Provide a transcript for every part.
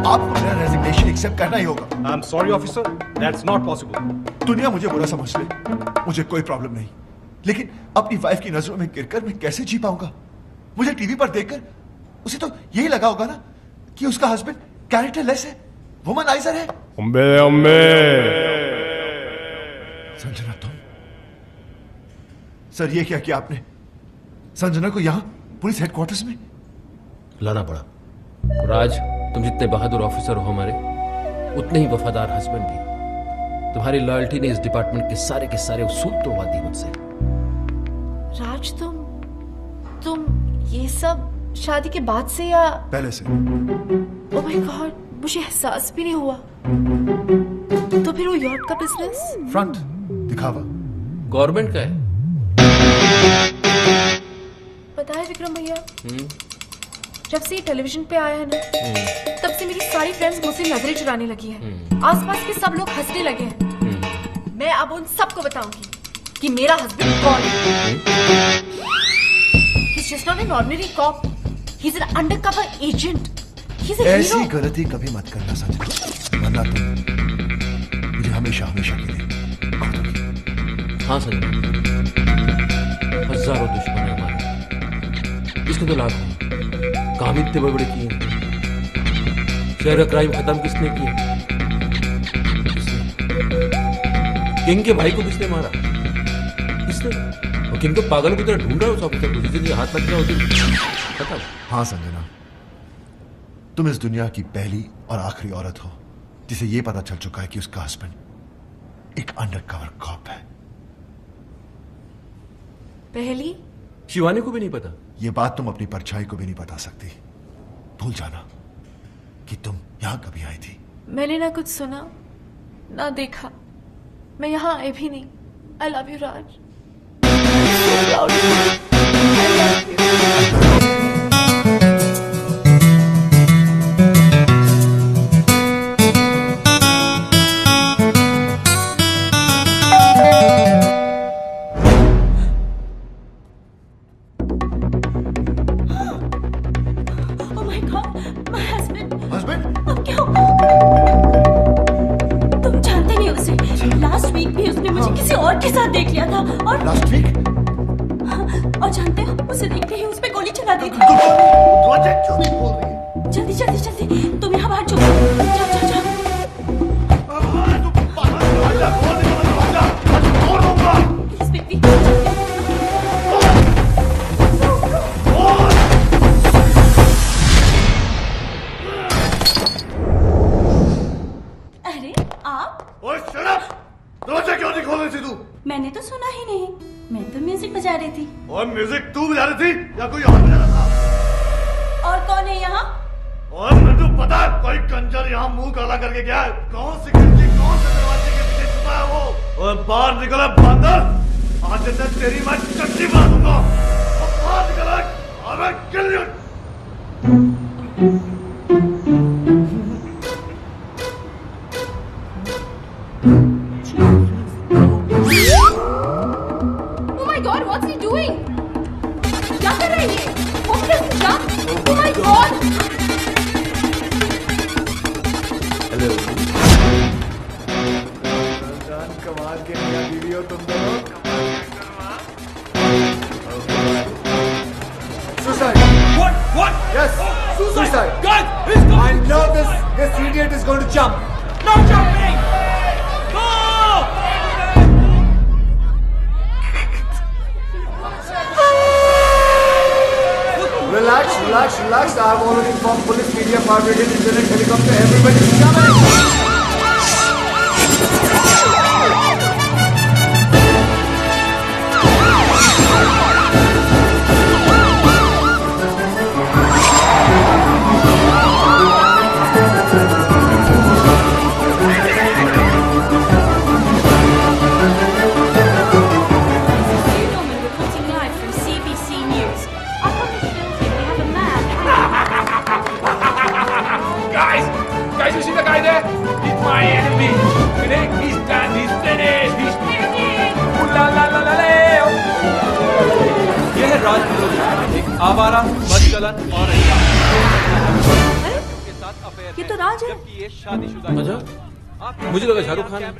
आपको मेरा resignation accept करना ही होगा। I am sorry officer, that's not possible. दुनिया मुझे बुरा समझ ले, मुझे कोई प्रॉब्लम नहीं, लेकिन अपनी वाइफ की नजरों में गिरकर मैं कैसे जी पाऊंगा? मुझे टीवी पर देखकर उसे तो यही लगा होगा ना कि उसका हस्बैंड कैरेक्टरलेस है, वुमनाइजर है। संजना, तुम सर ये क्या किया आपने? संजना को यहां पुलिस हेडक्वार्टर्स में लाना पड़ा। राज, तुम जितने बहादुर ऑफिसर हो हमारे, उतने ही वफादार हस्बैंड भी। तुम्हारी लॉयल्टी ने इस डिपार्टमेंट के सारे उसूल तोड़वा दिए मुझसे। राज, तुम ये सब शादी के बाद से या पहले से? ओह माय गॉड, मुझे एहसास भी नहीं हुआ। तो फिर वो यॉट का बिजनेस? फ्रंट दिखावा गवर्नमेंट का है। पता है विक्रम भैया, जब से ये टेलीविजन पे आया है ना, तब से मेरी सारी फ्रेंड्स मुझसे नजरें चुराने लगी हैं। आसपास के सब लोग हंसने लगे हैं। मैं अब उन सबको बताऊंगी कि मेरा हस्बैंड कौन है। He's just not an ordinary cop. He's an undercover agent. He's a ऐसी hero. गलती कभी मत करना संजना, वरना तुम मुझे हमेशा हमेशा के लिए। हाँ संजय, हजारों दुश्मन है हमारे, इसके तो लाखों। काम इतने बड़े बड़े किए, शहर का क्राइम खत्म किसने किया? किंग के भाई को किसने मारा? किसने? और किंग तो पागल की तरह ढूंढ रहा है उस ऑफिसर को, जिससे हाथ लग गया खत्म। हाँ संजना, तुम इस दुनिया की पहली और आखिरी औरत हो जिसे यह पता चल चुका है कि उसका हस्बैंड एक अंडरकवर कॉप है। पहली? शिवानी को भी नहीं पता। यह बात तुम अपनी परछाई को भी नहीं बता सकती। भूल जाना कि तुम यहां कभी आई थी। मैंने ना कुछ सुना ना देखा, मैं यहाँ आई भी नहीं। आई लव यू राज। मैंने तो सुना ही नहीं, मैं तो म्यूजिक बजा रही थी। और म्यूजिक तू बजा रही थी या कोई और बजा रहा था? और कौन है यहाँ? और मैं तो पता है कोई कंजर यहाँ मुंह काला करके गया है। कौन सी खिड़की कौन से दरवाजे के पीछे छुपा है वो? और बाहर निकला बंदर, आज मैं तेरी मैं चट्टी मार दूंगा। और बाहर निकला, अबे kill you. What's he doing? क्या कर रहा है ये? What is that? Oh my God! Hello. जान कमाल के क्या बीवी हो तुम दोनों? Suicide! What? Yes, suicide! Guys, he's going! I know this idiot is going to jump. No jumping! No! Relax. I have already informed police, media, fire brigade, internet, helicopter, everybody is coming. Guys, you see the guy there? He's my enemy. He's done. He's finished. He's finished. Ooh la la la la la. ये है राज, एक आवारा, बदचलन और के साथ ये तो राज है। अच्छा, मुझे लगा शाहरुख खान है।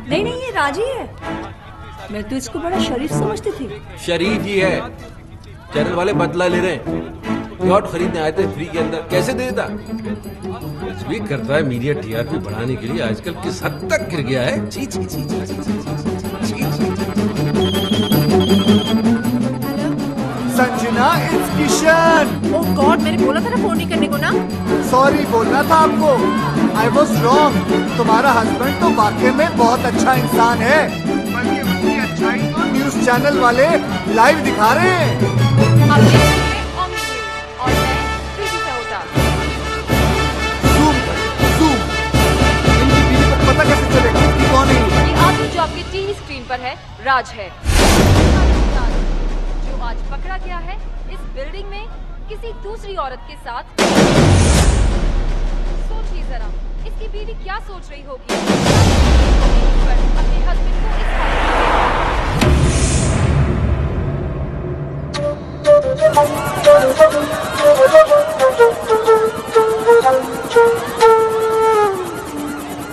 नहीं नहीं, ये राज ही है। मैं तो इसको बड़ा शरीफ समझती थी। शरीफ ही है। चैनल वाले बदला ले रहे हैं। यॉट खरीदने आए थे फ्री के अंदर, कैसे दे देता? स्वीट करता है मीडिया टीआरपी बढ़ाने के लिए आजकल किस हद तक गिर गया है। छी छी छी छी छी छी छी। Sanjana, it's Kishan. Oh God, मैंने बोला था ना फोन नहीं करने को ना। सॉरी बोलना था आपको। I was wrong. तुम्हारा हस्बैंड तो वाकई में बहुत अच्छा इंसान है, बल्कि उसकी अच्छाई तो न्यूज चैनल वाले लाइव दिखा रहे हैं। आप देख रहे हैं ऑन न्यूज़ और मैं प्रीति सहोटा। Zoom zoom. इनकी बीवी को पता कैसे चलेगा कि कौन है ये? ये आदमी जो आपके टीवी स्क्रीन पर है राज है, जो आज पकड़ा गया है इस बिल्डिंग में किसी दूसरी औरत के साथ। सोचिए जरा, इसकी बीवी क्या सोच रही होगी अपने हस्बैंड को इस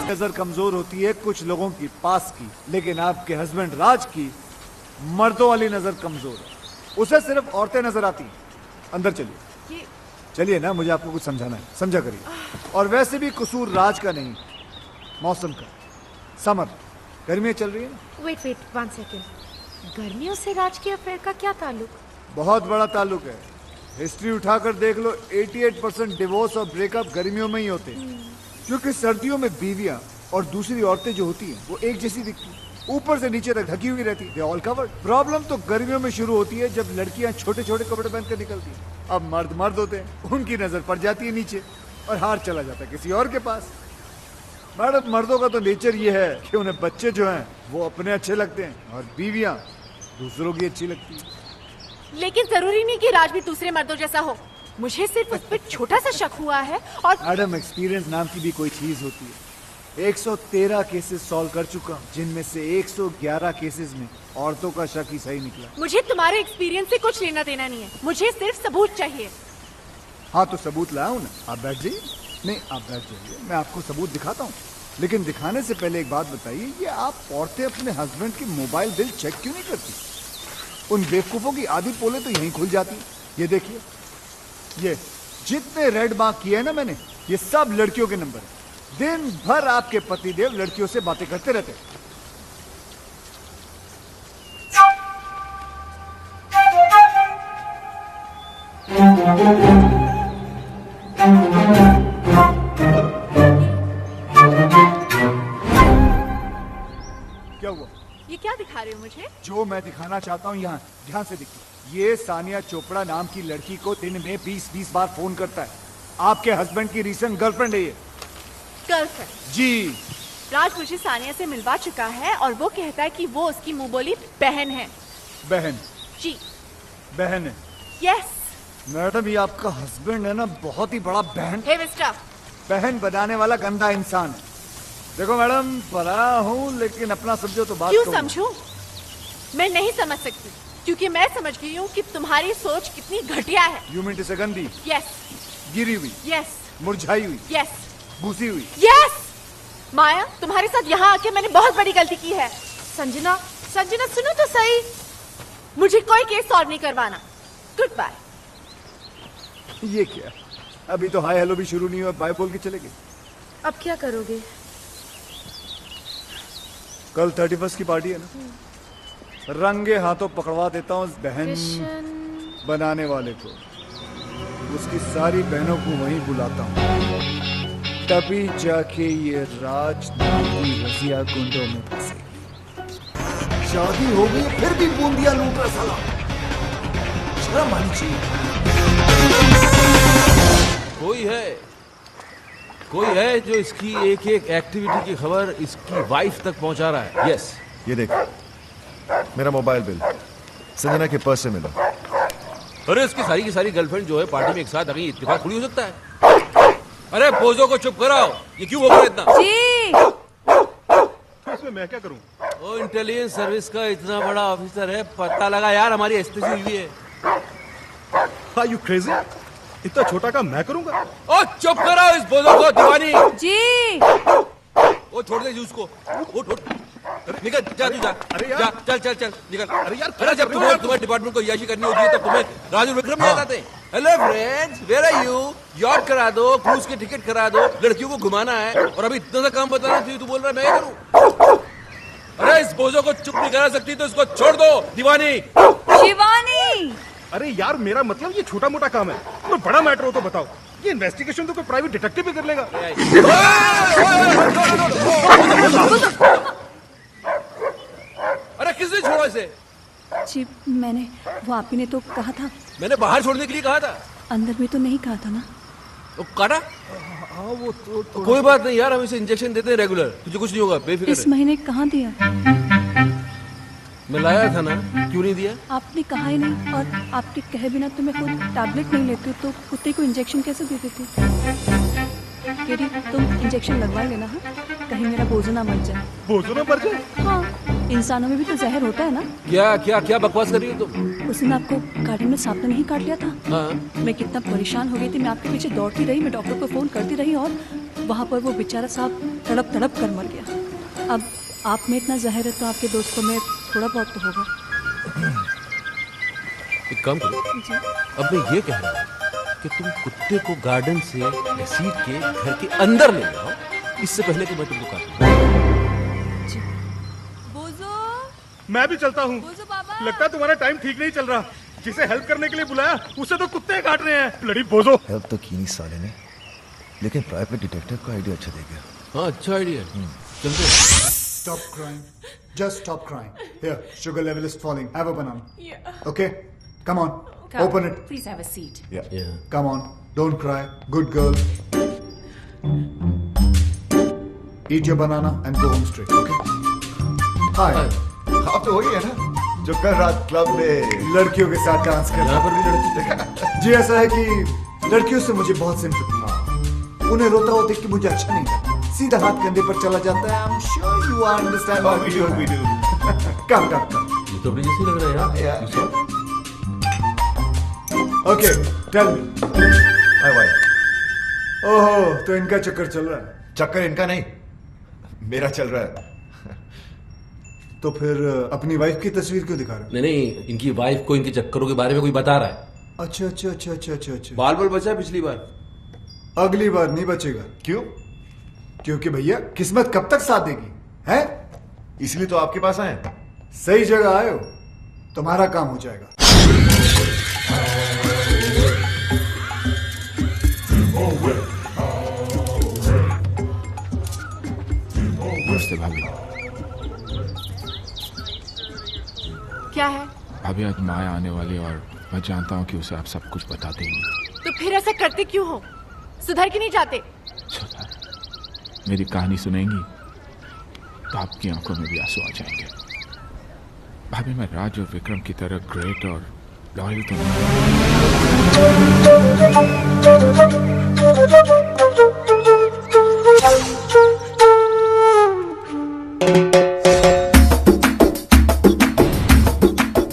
नजर कमजोर होती है कुछ लोगों की पास की, लेकिन आपके हस्बैंड राज की मर्दों वाली नजर कमजोर है। उसे सिर्फ औरतें नजर आती हैं। अंदर चलिए, चलिए ना, मुझे आपको कुछ समझाना है, समझा करिए। और वैसे भी कसूर राज का नहीं, मौसम का। समर, गर्मियाँ चल रही है ना। वेट 1 सेकेंड, गर्मियों से राज के अफेयर का क्या ताल्लुक? बहुत बड़ा ताल्लुक है। हिस्ट्री उठाकर देख लो, 88% डिवोर्स और ब्रेकअप गर्मियों में ही होते हैं, क्योंकि सर्दियों में बीवियां और दूसरी औरतें जो होती हैं वो एक जैसी दिखती हैं, ऊपर से नीचे तक ढकी हुई रहती है, ऑल कवर्ड। प्रॉब्लम तो गर्मियों में शुरू होती है जब लड़कियां छोटे छोटे कपड़े पहन कर निकलती हैं। अब मर्द होते हैं, उनकी नजर पड़ जाती है नीचे और हार चला जाता है किसी और के पास। मैडम, मर्दों का तो नेचर ये है कि उन्हें बच्चे जो हैं वो अपने अच्छे लगते हैं और बीवियां दूसरों की अच्छी लगती है। लेकिन जरूरी नहीं कि राज भी दूसरे मर्दों जैसा हो। मुझे सिर्फ उस पर छोटा सा शक हुआ है। और मैडम, एक्सपीरियंस नाम की भी कोई चीज होती है। 113 केसेस सॉल्व कर चुका हूं, जिनमें से 111 केसेस में औरतों का शक ही सही निकला। मुझे तुम्हारे एक्सपीरियंस से कुछ लेना देना नहीं है, मुझे सिर्फ सबूत चाहिए। हाँ तो सबूत लाया हूं ना, आप बैठ जाइए। नहीं, आप बैठ जाइए, मैं आपको सबूत दिखाता हूँ। लेकिन दिखाने से पहले एक बात बताइए, ये आप औरतें अपने हस्बैंड की मोबाइल बिल चेक क्यों नहीं करती? उन बेवकूफों की आधी पोले तो यहीं खुल जाती। ये देखिए, ये जितने रेड मार्क किए हैं ना मैंने, ये सब लड़कियों के नंबर है। दिन भर आपके पतिदेव लड़कियों से बातें करते रहते हैं। क्या हुआ? ये क्या दिखा रहे हो मुझे? जो मैं दिखाना चाहता हूँ यहाँ ध्यान से देखिए। ये सानिया चोपड़ा नाम की लड़की को दिन में 20-20 बार फोन करता है। आपके हस्बैंड की रीसेंट गर्लफ्रेंड है ये। गर्लफ्रेंड? जी। राज मुझे सानिया से मिलवा चुका है और वो कहता है कि वो उसकी मुंह बोली बहन है। बहन? जी बहन है। यस। मैडम, ये आपका हस्बैंड है ना, बहुत ही बड़ा बहन हे मिस्टर, बहन बनाने वाला गंदा इंसान है। देखो मैडम, पराया हूँ लेकिन अपना समझो तो बात क्यों कहूँ। समझूं? मैं नहीं समझ सकती, क्योंकि मैं समझ गई हूँ कि तुम्हारी सोच कितनी घटिया है। यू मीन टू से गंदी? यस। गिरी हुई? यस। मुरझाई हुई? यस। घुसी हुई? यस। माया, तुम्हारे साथ यहाँ आके मैंने बहुत बड़ी गलती की है। संजना, संजना सुनो तो सही, मुझे कोई केस सॉल्व नहीं करवाना। Goodbye. ये क्या? अभी तो हाय हेलो भी शुरू नहीं हुआ, बाय बोल के चले गए। अब क्या करोगे? कल 31 की पार्टी है ना, रंगे हाथों पकड़वा देता हूँ उस बहन बनाने वाले को। उसकी सारी बहनों को वहीं बुलाता हूँ, तभी जाके ये राज नाम की रजिया गुंडों में फंसे। शादी हो गई फिर भी बूंदिया लूट रहा साला, शर्म आनी चाहिए। कोई है जो इसकी एक एक एक्टिविटी की खबर इसकी वाइफ तक पहुंचा रहा है। यस। ये देख, मेरा मोबाइल बिल संजना के पर्स से मिला। अरे इसकी सारी की सारी गर्लफ्रेंड जो है पार्टी में एक साथ आ गई, इत्तेफाक थोड़ी हो सकता है। अरे पोजो को चुप कराओ, ये क्यों बोल रहे इतना? तो इसमें मैं क्या करूं? ओ, इंटेलिजेंस सर्विस का इतना बड़ा ऑफिसर है, पता लगा यार हमारी एसपीसी हुई है। Are you crazy? इतना छोटा काम मैं करूंगा? ओ चुप करो इस बोलो को दीवानी। जी वो छोड़ दे उसको। वो छोड़ निकल जा तू जा। अरे यार। जा चल चल चल निकल। अरे यार, अरे जब तुम्हारे डिपार्टमेंट को याशी करनी होती है तब तुम्हें राजू विक्रम याद आते हैं। Hello friends, where are you? Yacht करा दो, क्रूज की टिकट करा दो, लड़कियों को घुमाना है और अभी इतना सा काम बताना चाहिए तू बोल रहा है मैं करूं? अरे इस बोझो को चुप नहीं करा सकती तो इसको छोड़ दो दीवानी। शिवानी। अरे यार, मेरा मतलब ये छोटा मोटा काम है, तो बड़ा मैटर हो तो बताओ। ये इन्वेस्टिगेशन तो कोई प्राइवेट डिटेक्टिव भी कर लेगा। अरे किसने छोड़ा इसे? जी मैंने, वो आप ही ने तो कहा था। मैंने बाहर छोड़ने के लिए कहा था। अंदर में तो नहीं कहा था ना। वो काटा? हाँ वो तो कोई बात नहीं यार, हम इसे इंजेक्शन देते हैं रेगुलर, तुझे कुछ नहीं होगा, बेफिक्र इस रह। महीने कहाँ दिया? मैं लाया था ना, क्यों नहीं दिया? आपने कहा ही नहीं, और आपके कहे बिना तो मैं खुद टैबलेट नहीं लेती, तो कुत्ते को इंजेक्शन कैसे दे देती? केडी, तुम इंजेक्शन लगवा लेना। हाँ, कहीं मेरा बोझो ना मर जाए। बोझो ना मर जाए? हाँ, इंसानों में भी तो जहर होता है ना। क्या क्या क्या बकवास कर रही हो तुम? उस दिन आपको गार्डन में सांप ने नहीं काट लिया था? हाँ। मैं कितना परेशान हो गई थी, मैं आपके पीछे दौड़ती रही, मैं डॉक्टर को फोन करती रही, और वहाँ पर वो बेचारा सांप तड़प तड़प कर मर गया। अब आप में इतना जहर है तो आपके दोस्तों में थोड़ा बहुत तो होगा। एक काम करो, जी। अब मैं ये कह रहा हूँ कि तुम कुत्ते को गार्डन से घसीट के घर के अंदर ले जाओ, इससे पहले कि मैं तुमको काटूं। बोझो, मैं भी चलता हूँ। बोझो बाबा। लगता है तुम्हारा टाइम ठीक नहीं चल रहा। जिसे हेल्प करने के लिए बुलाया उसे तो कुत्ते काट रहे हैं। ब्लडी बोझो। हेल्प तो की नहीं साले ने, लेकिन प्राइवेट डिटेक्टिव का आइडिया अच्छा दे गया। हाँ अच्छा आइडिया, चलते। Stop crying. Just stop crying. Here, sugar level is falling. Have a banana. Yeah. Okay? Come on. Open it. Please have a seat. Yeah. Come on. Don't cry. Good girl. Eat your banana and go home straight. Okay? Hi. आप तो वही है ना जो कल रात club में लड़कियों के साथ डांस कर यहाँ पर भी लड़की। जी ऐसा है कि लड़कियों से मुझे बहुत सिंपैथी है। उन्हें रोता हुआ देख के मुझे अच्छा नहीं लगता। सीधा हाथ कंधे पर चला जाता है। I'm sure you understand what we do. Come. ये तो अपनी जैसी लग रहा है यार। Yeah. Okay, tell me. हाय भाई। ओहो, तो इनका चक्कर चल रहा है। चक्कर इनका नहीं, मेरा चल रहा है। तो फिर अपनी वाइफ की तस्वीर क्यों दिखा रहे हो? नहीं, इनकी वाइफ को इनके चक्करों के बारे में कोई बता रहा है। अच्छा। बाल बचा पिछली बार। अगली बार नहीं बचेगा। क्यों? क्योंकि भैया किस्मत कब तक साथ देगी है? इसलिए तो आपके पास आए। सही जगह आए हो, तुम्हारा काम हो जाएगा। नमस्ते भाभी। क्या है? भाभी आज माया आने वाली और मैं जानता हूँ कि उसे आप सब कुछ बता देंगी। तो फिर ऐसा करते क्यों हो? सुधर के नहीं जाते? मेरी कहानी सुनेंगी तो आपकी आंखों में भी आंसू आ जाएंगे। भाभी मैं राज और विक्रम की तरह ग्रेट और लॉयल तो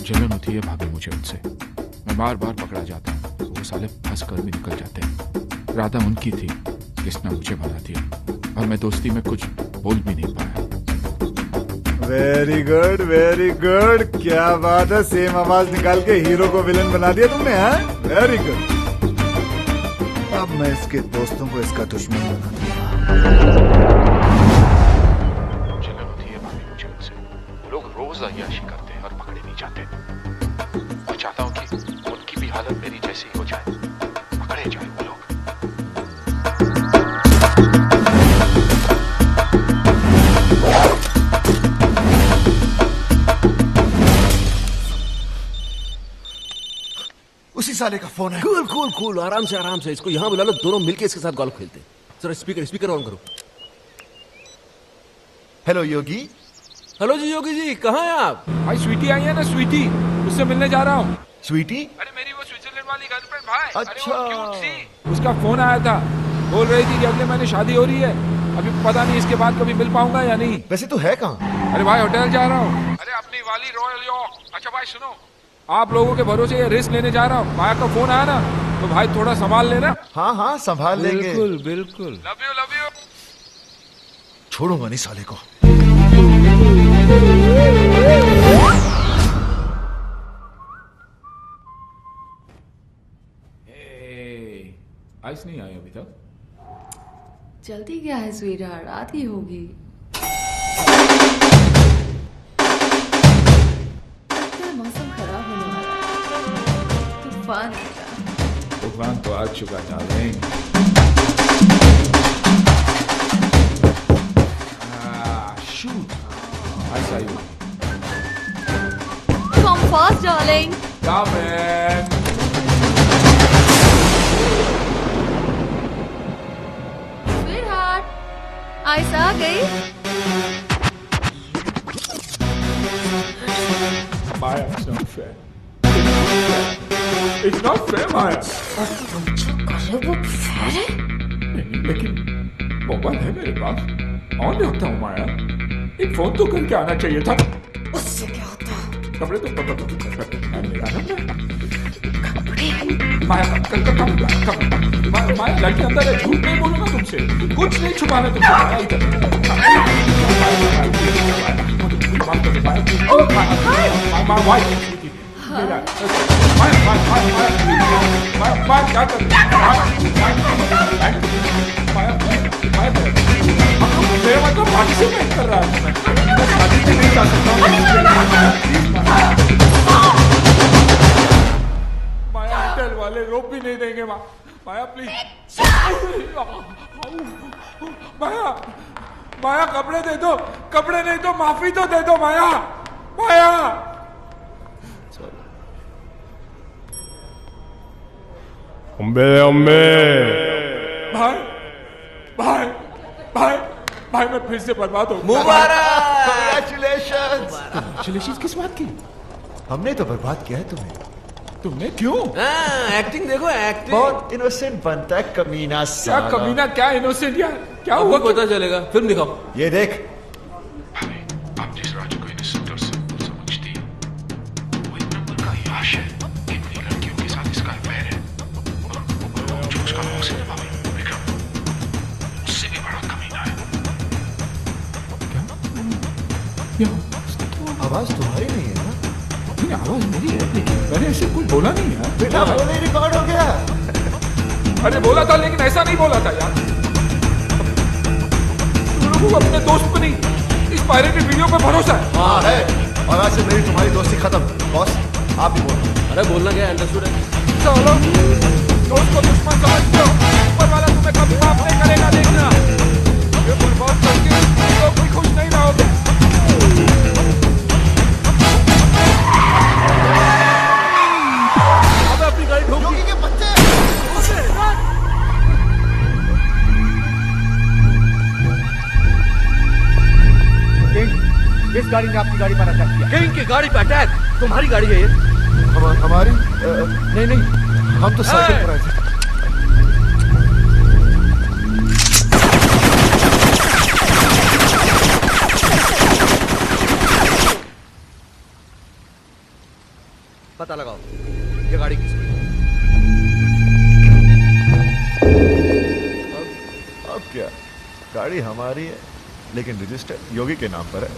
जलन होती है भाभी मुझे उनसे। मैं बार बार पकड़ा जाता हूँ तो वो साले फंस कर भी निकल जाते हैं। राधा उनकी थी जिसने मुझे बना दिया और मैं दोस्ती में कुछ बोल भी नहीं पाया। Very good. क्या बात है, सेम आवाज निकाल के हीरो को विलन बना दिया तुमने। हाँ, वेरी गुड। अब मैं इसके दोस्तों को इसका दुश्मन बना दूंगा। जलन होती है भाभी मुझे उनसे। लोग रोज अय्याशी करते हैं और पकड़े नहीं जाते। मैं चाहता हूँ कि उनकी भी हालत मेरी जैसी हो जाए, पकड़े जाए वो लोग। उसी साले का फोन है। कूल, आराम से इसको यहाँ बुला लो, दोनों मिलके इसके साथ गोल्फ खेलते हैं। जरा स्पीकर ऑन करो। हेलो योगी। हेलो जी योगी जी, कहाँ हैं आप? भाई स्वीटी आई है ना, स्वीटी, उससे मिलने जा रहा हूँ। स्वीटी? अरे मेरी वो स्विट्जरलैंड वाली गर्लफ्रेंड भाई। अच्छा। अरे वो क्यूट सी। उसका फोन आया था, बोल रही थी कि अगले महीने शादी हो रही है। अभी पता नहीं इसके बाद कभी मिल पाऊंगा या नहीं। वैसे तो है कहाँ? अरे भाई होटल जा रहा हूँ। अरे अपनी वाली रॉयल यॉर्क। अच्छा भाई सुनो, आप लोगों के भरोसे ये रिस्क लेने जा रहा हूँ। माया का फोन आया ना, तो भाई थोड़ा संभाल लेना। हाँ हाँ संभाल लेंगे। बिल्कुल बिल्कुल। Love you. छोड़ूंगा नहीं साले को। आइस नहीं आई अभी तक। जल्दी क्या है स्वीटहार्ट, आती होगी। मौसम खराब होने वाला है, तूफान आएगा। तूफान तो आ चुका डार्लिंग। शूट आइस आई। Come fast, darling. Come in. Sweetheart, ice आ गई। Maya, it's not fair. It's not fair, Maya. अरे वो फेयर है? लेकिन मोबाइल है मेरे पास, ऑन रखता हूँ माया। एक फोन तो करके आना चाहिए था। उससे क्या होता? कपड़े तो मेरा माया लड़की अंदर है, झूठ नहीं बोलूंगा तुमसे, कुछ नहीं छुपाना मेरा मतलब पार्टिसिपेट कर रहा है। मैं शादी में नहीं जा सकता हूँ। माया होटल वाले रोक भी नहीं देंगे। माया प्लीज। माया माया कपड़े दे दो, कपड़े नहीं तो माफी तो दे दो माया। माया अम्बे अम्बे। भाई भाई भाई भाई मैं फिर से बर्बाद हो गया। Congratulations किस बात की? हमने तो बर्बाद किया है तुम्हें। तुमने क्यों? एक्टिंग देखो एक्टिंग। बहुत इनोसेंट बनता है कमीना क्या साला। कमीना, क्या इनोसेंट यार, क्या अब हुआ? पता चलेगा, फिल्म दिखाओ। ये देख, आप जिस राजू को इनोसेंट और सिंपल समझती है, वो एक नंबर का याश है। इतनी लड़कियों के साथ इसका अफेयर है और जो उसका मौसम है भाई विक्रम, उससे भी बड़ा कमीना है। क्या? आवाज तुम्हारी नहीं है ना? नहीं, आवाज मेरी है, लेकिन मैंने ऐसे कुछ बोला नहीं है। बेटा बोले रिकॉर्ड हो गया। अरे बोला था, लेकिन ऐसा नहीं बोला था यार। तुम लोगों को अपने दोस्त पर नहीं, इस पायरेटेड वीडियो पे भरोसा है। हाँ है, और आज से मेरी तुम्हारी दोस्ती खत्म। बॉस आप भी बोलो। अरे बोलना क्या है, अंडरस्टूड है। चलो दोस्त को दुश्मन समझते हो, ऊपर वाला तुम्हें कभी माफ नहीं करेगा। देखना ये बर्बाद करके तो कोई खुश नहीं रहोगे। अब अपनी गाड़ी ठोक दी। के बच्चे किस गाड़ी ने आपकी गाड़ी पर अटैक किया? किंग की गाड़ी पे अटैक? तुम्हारी गाड़ी है ये? हमारी नहीं नहीं, हम तो साइकिल पर आए थे। पता लगाओ ये गाड़ी किसकी है? अब क्या, गाड़ी हमारी है लेकिन रजिस्टर योगी के नाम पर है।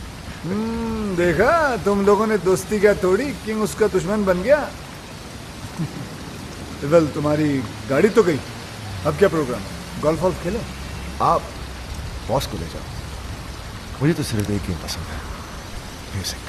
देखा तुम लोगों ने दोस्ती क्या तोड़ी, किंग उसका दुश्मन बन गया। वेल तुम्हारी गाड़ी तो गई, अब क्या प्रोग्राम है? गोल्फ वॉल्फ खेलो। आप बॉस को ले जाओ, मुझे तो सिर्फ एक ही पसंद है, म्यूजिक।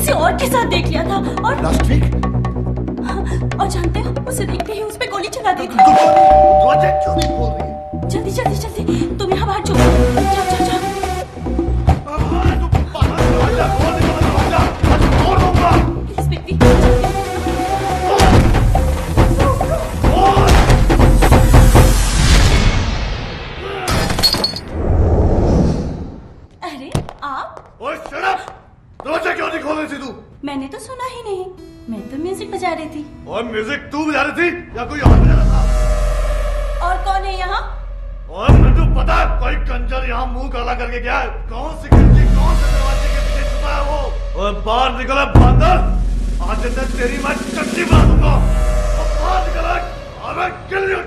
किसी और के साथ देख लिया था और लास्ट वीक और जानते हो उसे देखते ही उस पे गोली चला दी थी। दरवाजा क्यों नहीं खोल रही है? जल्दी जल्दी जल्दी तुम यहाँ बाहर जाओ जाओ जाओ जाओ। तू बाहर दरवाजा खोल दे, दरवाजा आज तोड़ दूंगा। प्लीज बेबी जल्दी। अरे आप ओए शट अप! दरवाजा क्यों नहीं खोल रही थी तू? मैंने तो सुना ही नहीं, मैं तो म्यूजिक बजा रही थी। और म्यूजिक तू बजा रही थी या कोई और बजा रहा था? और कौन है यहाँ? और मुझे पता है कोई कंजर यहाँ मुंह काला करके गया है। कौन सी खिड़की कौन से दरवाजे के पीछे छुपा है वो? और बाहर निकला बंदर, आज मैं तेरी मैं चट्टी बना दूंगा। और बाहर निकला और मैं kill you.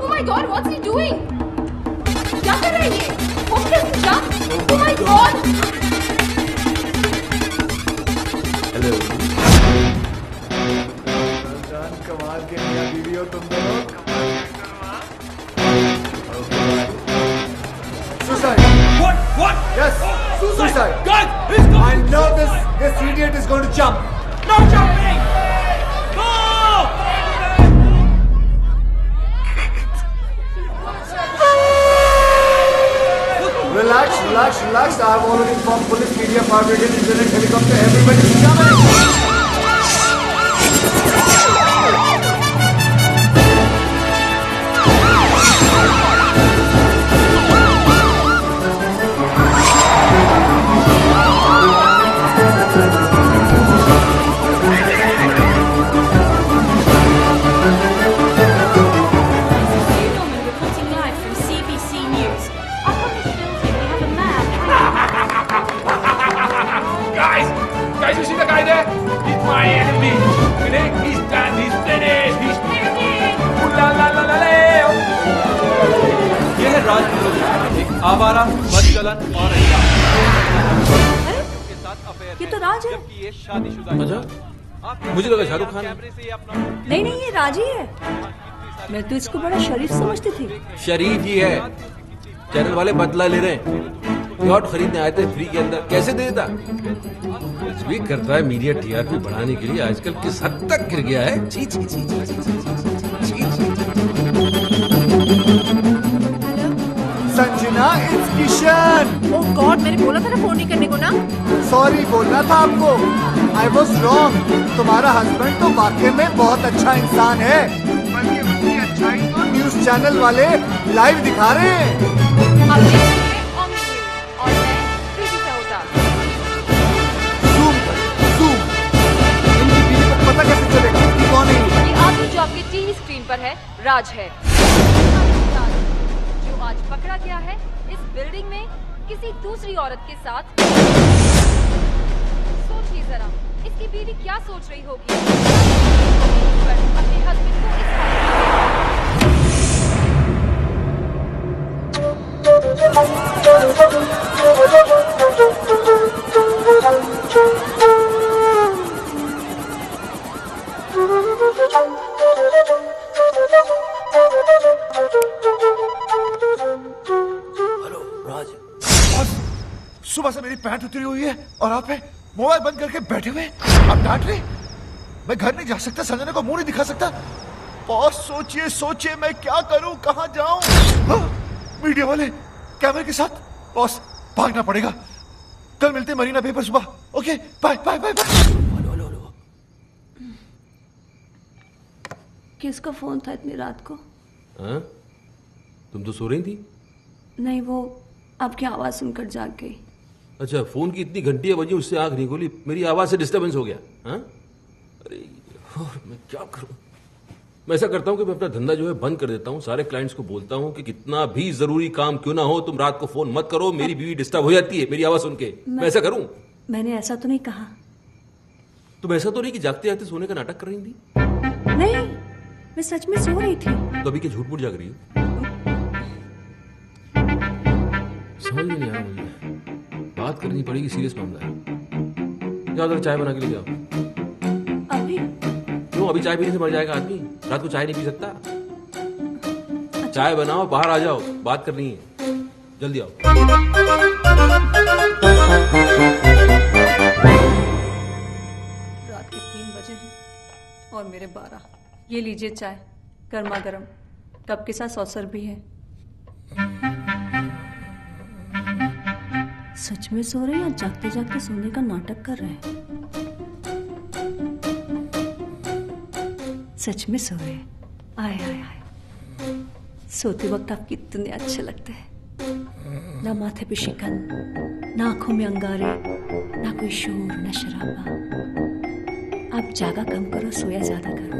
Oh my God, what's he doing? क्या कर रहा है ये? What is he doing? Oh my God! Hello. जान कमाल के मियां बीवी हो तुम दोनों। Suicide. What? Yes. Suicide. Guys, he's going. I know this idiot is going to jump. No jumping. No. Relax, relax, relax. I have already informed police, media, fire brigade, internet, helicopter, everybody is coming. Gentlemen, reporting live from CBC News. Up on the hills we have a man. Guys, you see the guy there? He's my enemy. He's done. He's finished. He's finished. Ooh la la la la la. ये है राज film, एक आवारा, बदचलन और ये तो राज है। अच्छा, मुझे लगा शाहरुख खान है। नहीं नहीं, ये राज ही है। मैं तो इसको बड़ा शरीफ समझती थी। शरीफ ही है। चैनल वाले बदला ले रहे हैं। यॉट खरीदने आए थे फ्री के अंदर, कैसे दे देता? स्वीट करता है मीडिया टीआरपी बढ़ाने के लिए आजकल किस हद तक गिर गया है। छी छी छी छी छी छी छी Sanjana, it's Kishan. Oh God, मैंने बोला था ना फोन नहीं करने को ना। सॉरी बोलना था आपको। I was wrong. तुम्हारा हस्बैंड तो वाकई में बहुत अच्छा इंसान है। बल्कि उसकी अच्छाई तो न्यूज चैनल वाले लाइव दिखा रहे हैं। आप देख रहे हैं ऑन न्यूज़ और मैं प्रीति सहोटा। Zoom कर, zoom. इनकी बीवी को पता कैसे चलेगा कि कौन है ये? ये आदमी जो आपके टीवी स्क्रीन पर है राज है, जो आज पकड़ा गया है इस बिल्डिंग में किसी दूसरी औरत के साथ। सोचिए जरा, इसकी बीवी क्या सोच रही होगी पर अपने हस्बैंड को इस हालत सुबह से मेरी पैंट उतरी हुई है और आप मोबाइल बंद करके बैठे हुए आप डांट रहे। मैं घर नहीं जा सकता, संजना को मुंह नहीं दिखा सकता। बॉस सोचिए सोचिए, मैं क्या करूं, कहां जाऊं? मीडिया वाले कैमरे के साथ। बॉस भागना पड़ेगा। कल मिलते हैं मरीना पे पर सुबह। Okay, bye bye bye bye. किसका फोन था इतनी रात को? हाँ? तुम तो सो रही थी। नहीं, वो आपकी आवाज सुनकर जाग गई। अच्छा, फोन की इतनी घंटियां बजी, उससे आंख नहीं खोली, मेरी आवाज से डिस्टरबेंस हो गया। हाँ? अरे यार, मैं क्या करूं? मैं ऐसा करता हूं कि मैं अपना धंधा जो है बंद कर देता हूं। सारे क्लाइंट्स को बोलता हूं कि कितना भी जरूरी काम क्यों ना हो, तुम रात को फोन मत करो। मेरी बीवी डिस्टर्ब हो जाती है मेरी आवाज सुन के। मैं ऐसा करूं? मैंने ऐसा तो नहीं कहा। तुम ऐसा तो नहीं कि जागते जागते सोने का नाटक कर रही थी? नहीं, मैं सच में सो रही थी। तो अभी क्या झूठ मूठ जाग रही हो? समझ में नहीं आ रहा मुझे। बात करनी पड़ेगी, सीरियस मामला है। जाओ जरा चाय बना के ले जाओ। अभी? क्यों, अभी चाय पीने से मर जाएगा आदमी? रात को चाय नहीं पी सकता? चाय बनाओ, बाहर आ जाओ, बात करनी है, जल्दी आओ। रात के 3 बजे हैं और मेरे 12। ये लीजिए चाय, गर्मा गर्म, कप के साथ सॉसर भी है। सच में सो रहे हैं या जागते जागते सोने का नाटक कर रहे हैं? सच में सो रहे हैं। आए आए आए, सोते वक्त आप कितने अच्छे लगते हैं। ना माथे पे शिकन, ना आंखों में अंगारे, ना कोई शोर, ना शराबा। आप जागा कम करो, सोया ज्यादा करो,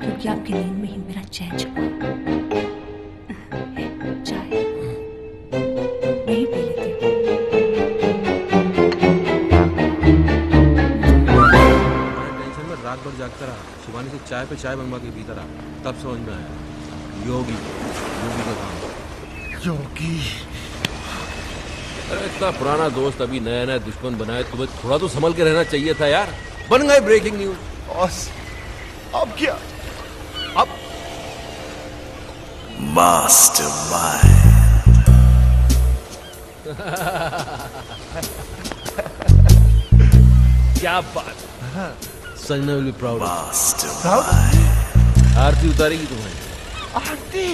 क्योंकि आपकी नींद में ही मेरा चैन छुपा है। चाय मैं ही पी लेती हूँ। टेंशन में रात भर जागता रहा, शिवानी से चाय पे चाय बनवा के पीता रहा, तब समझ में आया योगी का काम। योगी, अरे इतना पुराना दोस्त अभी नया नया दुश्मन बनाए, तुम्हें थोड़ा तो संभल के रहना चाहिए था यार। बन गए ब्रेकिंग न्यूज। बॉस अब क्या? अब मास्टरमाइंड। क्या बात, Sanjana will be proud. Mastermind. आरती उतारेगी तुम्हें। आरती,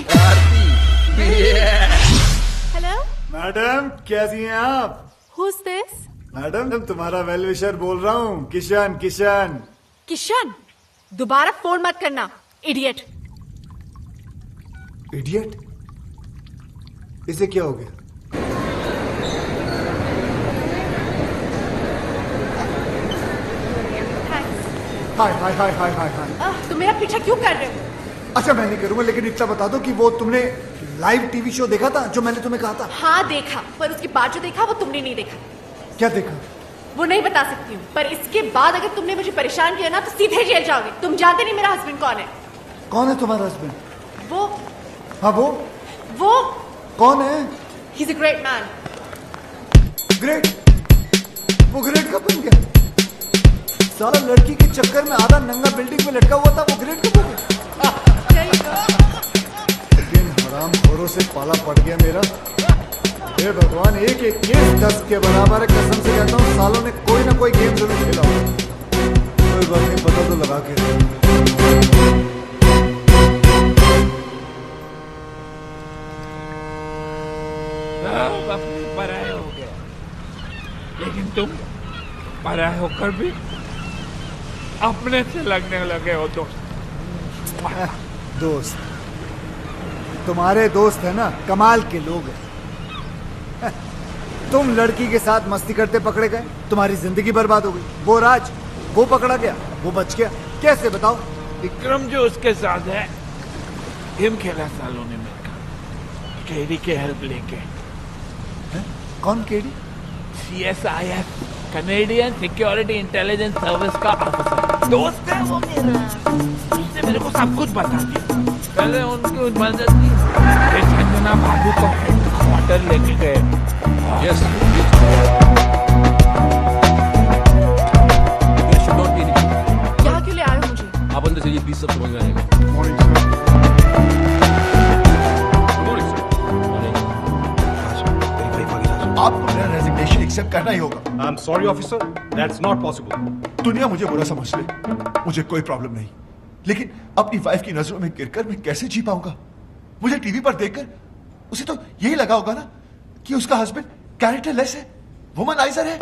हेलो, मैडम कैसी हैं आप? Who's this? मैडम तुम्हारा वेल विशर बोल रहा हूँ, किशन किशन। किशन, दोबारा फोन मत करना, इडियट। इडियट? इसे क्या हो गया? हाय हाय हाय हाय हाय हाय। तुम मेरा पीछा क्यों कर रहे हो? अच्छा मैं नहीं करूंगा, लेकिन इतना बता दो कि वो तुमने लाइव टीवी शो देखा था जो मैंने तुम्हें कहा था? हाँ देखा, पर उसके बाद जो देखा वो तुमने नहीं देखा। क्या देखा? वो नहीं बता सकती हूँ, पर इसके बाद अगर तुमने मुझे परेशान किया ना तो सीधे जेल जाओगे। तुम जानते नहीं मेरा हस्बैंड कौन है? कौन है तुम्हारा हस्बैंड? वो हाँ वो कौन है? He is a great man. Great? वो ग्रेट कब बन गया? साला लड़की के चक्कर में आधा नंगा बिल्डिंग में लटका हुआ था, वो ग्रेट कब हो गया? लेकिन हराम खोरों से पाला पड़ गया मेरा। हे भगवान, एक एक केस 10 के बराबर है। कसम से कहता हूँ सालों ने कोई ना कोई गेम जरूर खेला होगा। कोई बात नहीं, पता तो लगा के। पराये हो गए, लेकिन तुम पराये होकर भी अपने से लगने लगे हो दोस्त। दोस्त? तुम्हारे दोस्त है ना, कमाल के लोग हैं। तुम लड़की के साथ मस्ती करते पकड़े गए, तुम्हारी जिंदगी बर्बाद हो गई। वो राज, वो पकड़ा गया, वो बच गया। कैसे बताओ? विक्रम जो उसके साथ है, गेम खेला सालों ने मिलकर, केडी के हेल्प लेके। कौन KD? CSIS, Canadian security intelligence service का ऑफिसर। दोस्त है वो मेरा, उसने मेरे को सब कुछ बता दिया। पहले उनकी मदद की, फिर संजना बाबू को हेडक्वार्टर लेके गए। यस, यहाँ क्यों ले आए हो मुझे? आप अंदर से ये प्लीज, सब समझ में आएगा। आपको मेरा रेजिग्नेशन एक्सेप्ट करना ही होगा। I am sorry officer, that's not possible. दुनिया मुझे बुरा समझ ले, मुझे कोई प्रॉब्लम नहीं, लेकिन अपनी वाइफ की नजरों में गिरकर मैं कैसे जी पाऊंगा? मुझे टीवी पर देखकर उसे तो यही लगा होगा ना कि उसका हस्बैंड कैरेक्टरलेस है, वुमनाइजर है।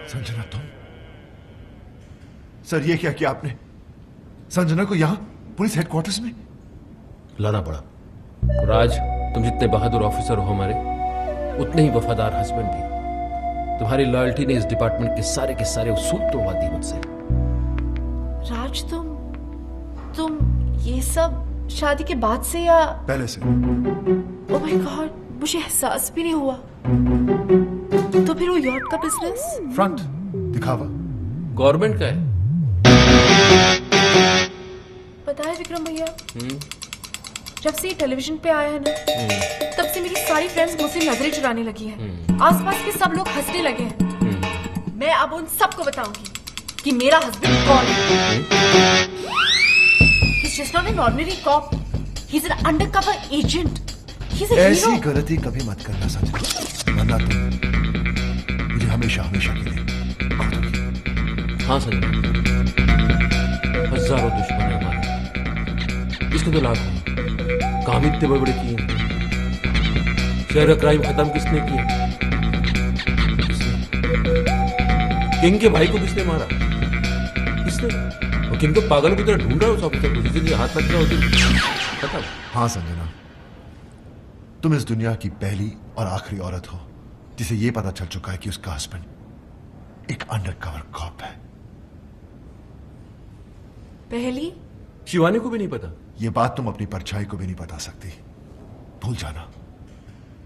संजना, तुम? सर ये क्या किया आपने? संजना को यहां पुलिस हेडक्वार्टर्स में लाना पड़ा। राज, तुम जितने बहादुर ऑफिसर हो हमारे, उतने ही वफादार हस्बैंड भी। तुम्हारी लॉयल्टी ने इस डिपार्टमेंट के सारे उसूल तोड़वा दिए मुझसे। राज, तुम ये सब शादी के बाद से या पहले से? ओह माय गॉड, मुझे एहसास भी नहीं हुआ। तो फिर वो यॉट का बिजनेस? फ्रंट दिखावा गवर्नमेंट का है। पता है विक्रम भैया, जब से ये टेलीविजन पे आया है ना, तब से मेरी सारी फ्रेंड्स मुझसे नजरें चुराने लगी हैं। आसपास के सब लोग हंसने लगे हैं। मैं अब उन सबको बताऊंगी कि मेरा हस्बैंड कौन है। He's just not an ordinary cop. He's an undercover agent. He's a ऐसी hero. गलती कभी मत करना संजना, वरना तुम मुझे हमेशा हमेशा के लिए खो दोगी। हाँ संजय, हजारों दुश्मन है हमारे, इसके तो लाखों। काम इतने बड़े बड़े किए, शहर का क्राइम खत्म किसने किया? किंग के भाई को किसने मारा? किसने? और किंग तो पागल की तरह ढूंढ रहा है उस ऑफिसर को, जिसके लिए हाथ लग गया होती खत्म। हाँ संजना, तुम इस दुनिया की पहली और आखिरी औरत हो जिसे यह पता चल चुका है कि उसका हस्बैंड एक अंडरकवर कॉप है। पहली? शिवानी को भी नहीं पता। यह बात तुम अपनी परछाई को भी नहीं बता सकती। भूल जाना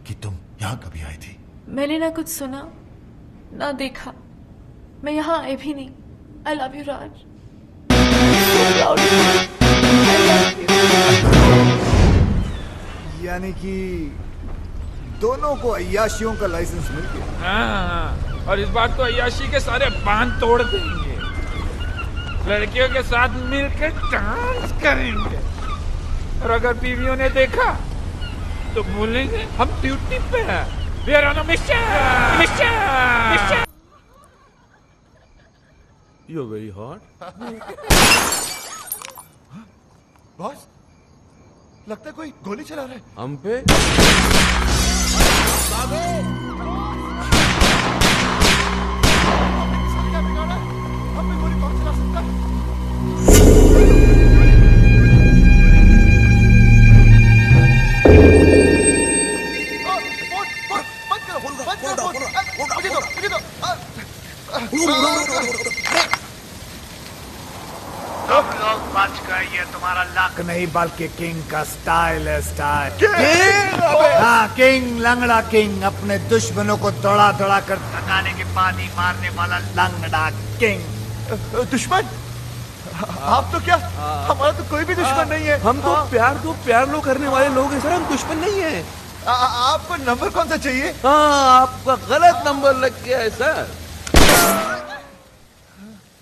कि तुम यहां कभी आई थी। मैंने ना कुछ सुना ना देखा, मैं यहाँ आए भी नहीं। आई लव यू राज। यानी कि दोनों को अय्याशियों का लाइसेंस मिल गया। हाँ, और इस बार तो अय्याशी के सारे बांध तोड़ देंगे, लड़कियों के साथ मिलकर डांस करेंगे, और अगर बीवियों ने देखा तो बोलेंगे हम ड्यूटी पे हैं। We are on a mission! You're very hot. Boss, लगता है कोई गोली चला रहा है हम पे। हम पे गोली कौन चला सकता है? सब लोग बच गए, ये तुम्हारा लक नहीं बल्कि किंग का स्टाइल है। स्टाइल हाँ, किंग, लंगड़ा किंग, अपने दुश्मनों को दौड़ा दौड़ा कर थकाने के बाद ही मारने वाला लंगड़ा किंग। दुश्मन? आप तो क्या, हमारा तो कोई भी दुश्मन नहीं है। हम तो प्यार लो करने वाले लोग हैं सर, हम दुश्मन नहीं है। आपको नंबर कौन सा चाहिए? हाँ, आपका गलत नंबर लग गया है सर।